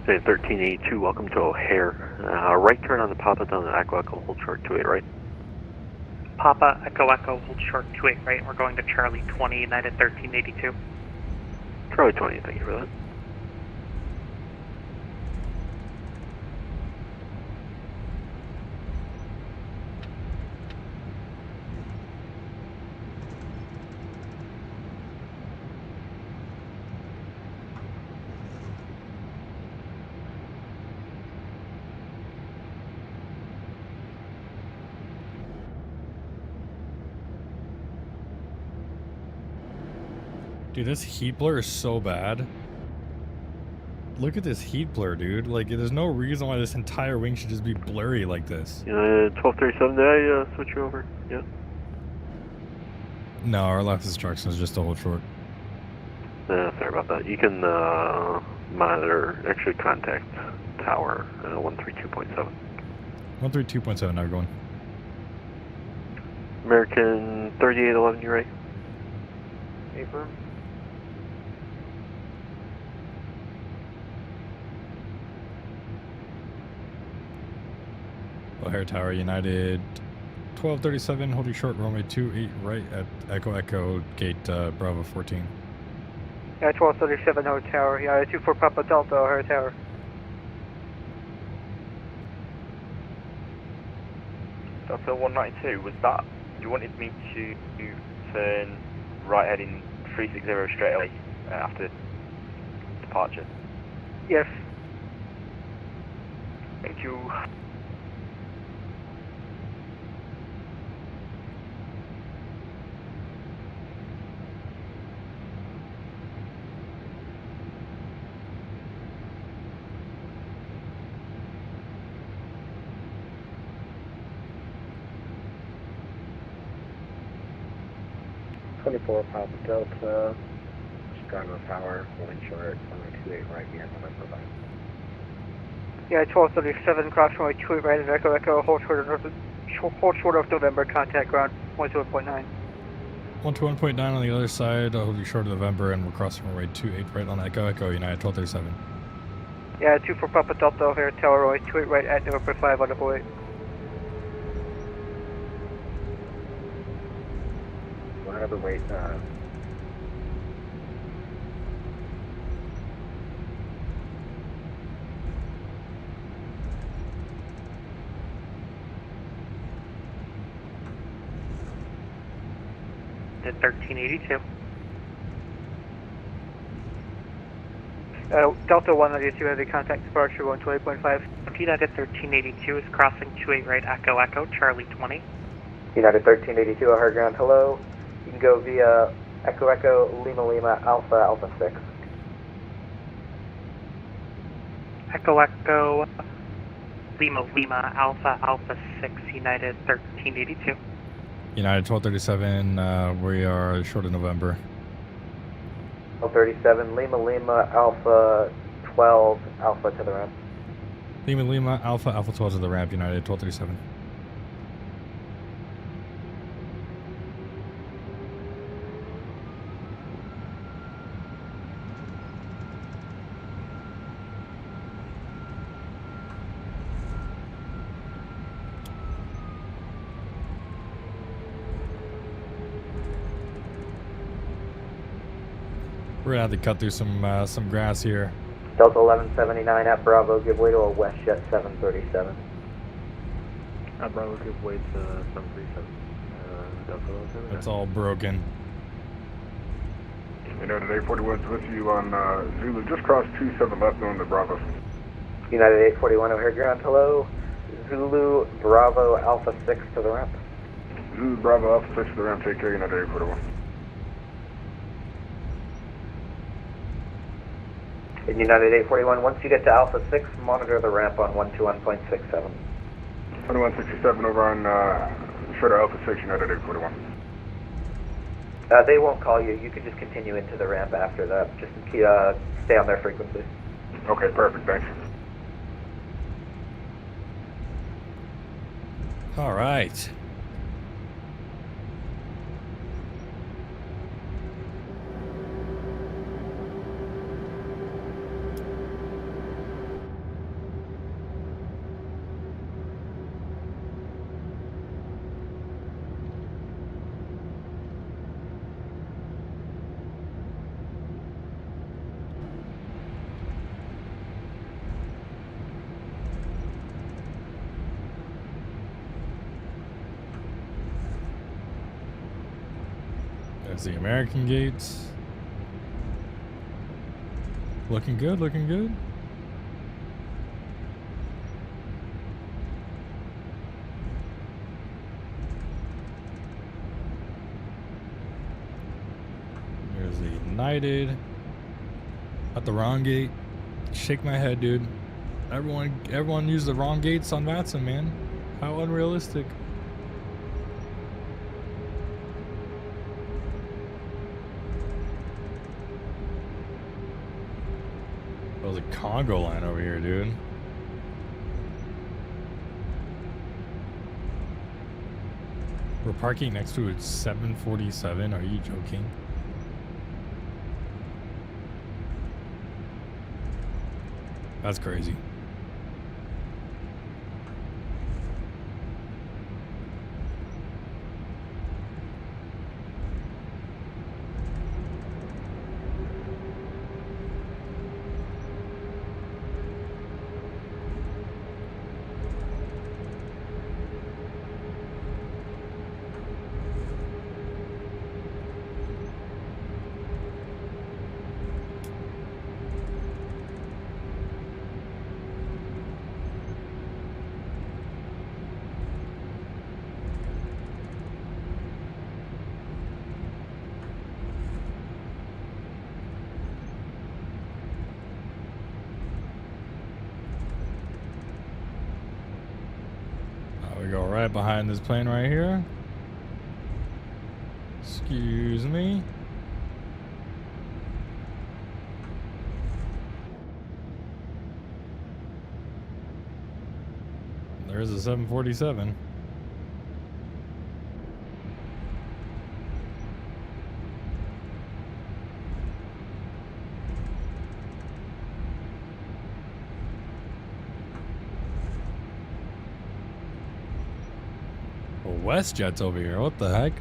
Okay, 1382, welcome to O'Hare. Right turn on the Papa down the Echo Echo, hold short 28, right? Papa, Echo Echo, hold short 28, right? We're going to Charlie 20, United 1382. Charlie 20, thank you for that. Dude, this heat blur is so bad. Look at this heat blur, dude. Like, there's no reason why this entire wing should just be blurry like this. 1237, did I switch you over? Yeah. No, our last instruction is just to hold short. Sorry about that. You can monitor, actually contact Tower, 132.7. 132.7, now we're going. American 3811, you're right. Affirm. O'Hare Tower, United 1237, holding short, runway 28 right at Echo Echo, gate Bravo 14. Yeah, 1237 O'Hare Tower. Yeah, 24 Papa Delta O'Hare Tower. Delta 192, was that, you wanted me to turn right heading 360 straight away after departure? Yes. Thank you. Papa Delta, Chicago Tower, holding short, runway 28 right behind November 5. Yeah, 1237 cross runway 28 right at Echo Echo, hold short of November, contact ground 121.9. 121.9 on the other side, holding short of November, and we're crossing runway 28 right on Echo Echo, United 1237. Yeah, 24 Papa Delta O'Hare Tower, runway 28 right at November 5 on the 08. Whatever weight, Did 1382. Delta 192 heavy contact departure 120.5. United 1382 is crossing 28 right Echo Echo, Charlie 20. United 1382 O'Hare ground, hello. You can go via Echo Echo Lima Lima Alpha Alpha 6. Echo Echo Lima Lima Alpha Alpha 6, United 1382. United 1237, we are short of November. 1237 Lima Lima Alpha 12 Alpha to the ramp. Lima Lima, Alpha 12 to the ramp, United 1237. We're gonna have to cut through some grass here. Delta 1179 at Bravo, give way to a WestJet 737. At Bravo, give way to 737. Delta 1179. It's all broken. United 841's with you on Zulu. Just crossed 27 left on the Bravo. United 841 O'Hare ground, hello. Zulu Bravo Alpha 6 to the ramp. Zulu Bravo Alpha 6 to the ramp, take care, United 841. In United 841, once you get to Alpha 6, monitor the ramp on 121.67. 2167 over on Shredder Alpha 6, United 841. They won't call you. You can just continue into the ramp after that. Just stay on their frequency. Okay, perfect. Thanks. All right. There's the American gates. Looking good, looking good. There's the United. At the wrong gate. Shake my head, dude. Everyone used the wrong gates on VATSIM, man. How unrealistic. There's a Congo line over here, dude. We're parking next to a 747. Are you joking? That's crazy. We go right behind this plane right here. Excuse me. There's a 747. WestJet's over here. What the heck?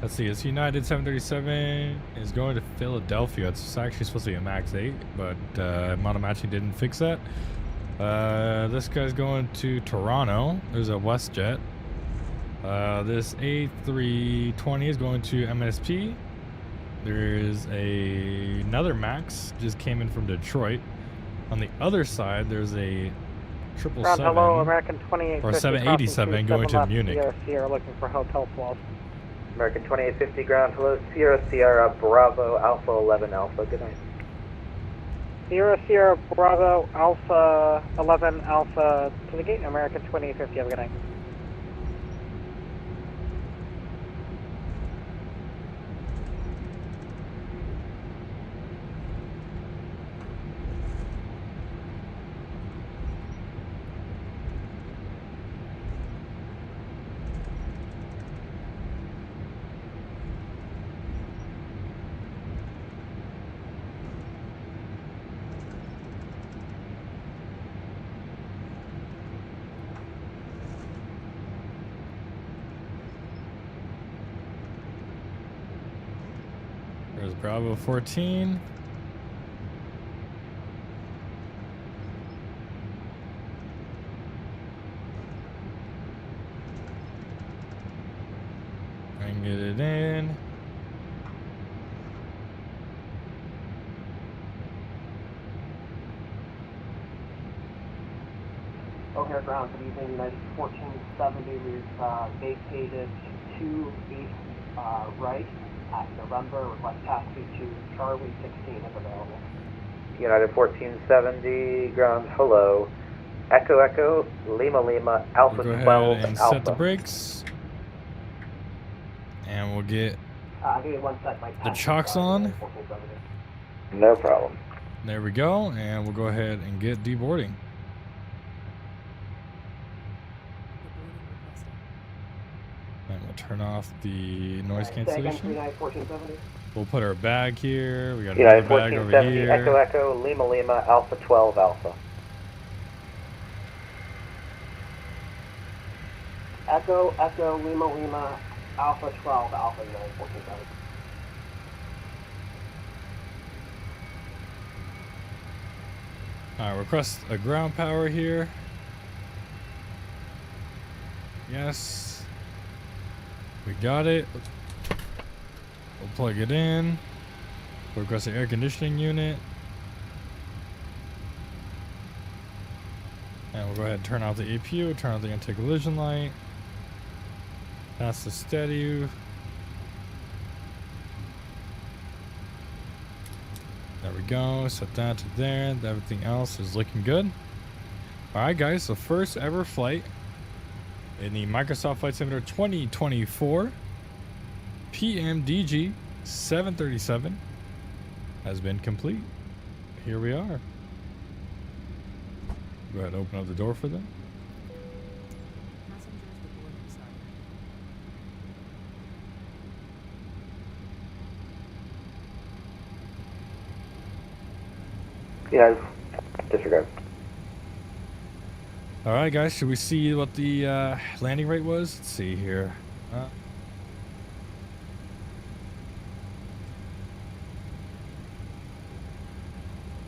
Let's see. It's United 737 is going to Philadelphia. It's actually supposed to be a MAX 8, but Monomatching didn't fix that. This guy's going to Toronto. There's a WestJet. This A320 is going to MSP. There's another MAX just came in from Detroit. On the other side, there's a 777 hello, American 2850 or 787 going to Munich. Sierra looking for Hotel 12. American 2850 ground, hello, Sierra Bravo Alpha 11 Alpha, good night. Sierra Bravo Alpha 11 Alpha to the gate, American 2850, have a good night. There's Bravo 14. And get it in. O'Hare ground, good evening, United 1470, we've vacated 2 east right at November, request taxi to Charlie 16 if available. United 1470 ground, hello, Echo Echo, Lima Lima, Alpha We'll go 12 ahead and Alpha. set the brakes. And we'll get Give me 1 sec, my the chocks on. No problem. There we go. And we'll go ahead and get deboarding. And we'll turn off the noise cancellation. We'll put our bag here. We got another United bag over 1470, here. Echo Echo, Lima Lima, Alpha 12 Alpha. Echo Echo, Lima Lima, Alpha 12 Alpha, United 1470. Alright, request a ground power here. Yes. We got it. We'll plug it in. We'll request an air conditioning unit. And we'll go ahead and turn off the APU, turn off the anti-collision light. That's the steady. There we go. Set that to there. Everything else is looking good. Alright guys, the first ever flight in the Microsoft Flight Simulator 2024 PMDG 737 has been complete. Here we are. Go ahead and open up the door for them. Yeah, disregard. All right, guys. Should we see what the landing rate was? Let's see here.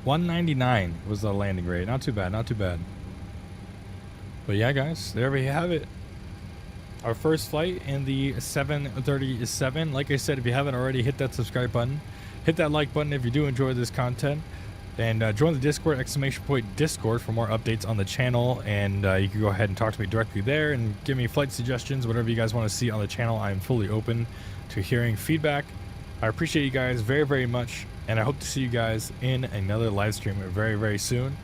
199 was the landing rate. Not too bad, not too bad. But yeah, guys, there we have it. Our first flight in the 737. Like I said, if you haven't already, hit that subscribe button. Hit that like button if you do enjoy this content. And join the Discord, !Discord for more updates on the channel. And you can go ahead and talk to me directly there and give me flight suggestions, whatever you guys want to see on the channel. I'm fully open to hearing feedback. I appreciate you guys very, very much. And I hope to see you guys in another live stream very, very soon.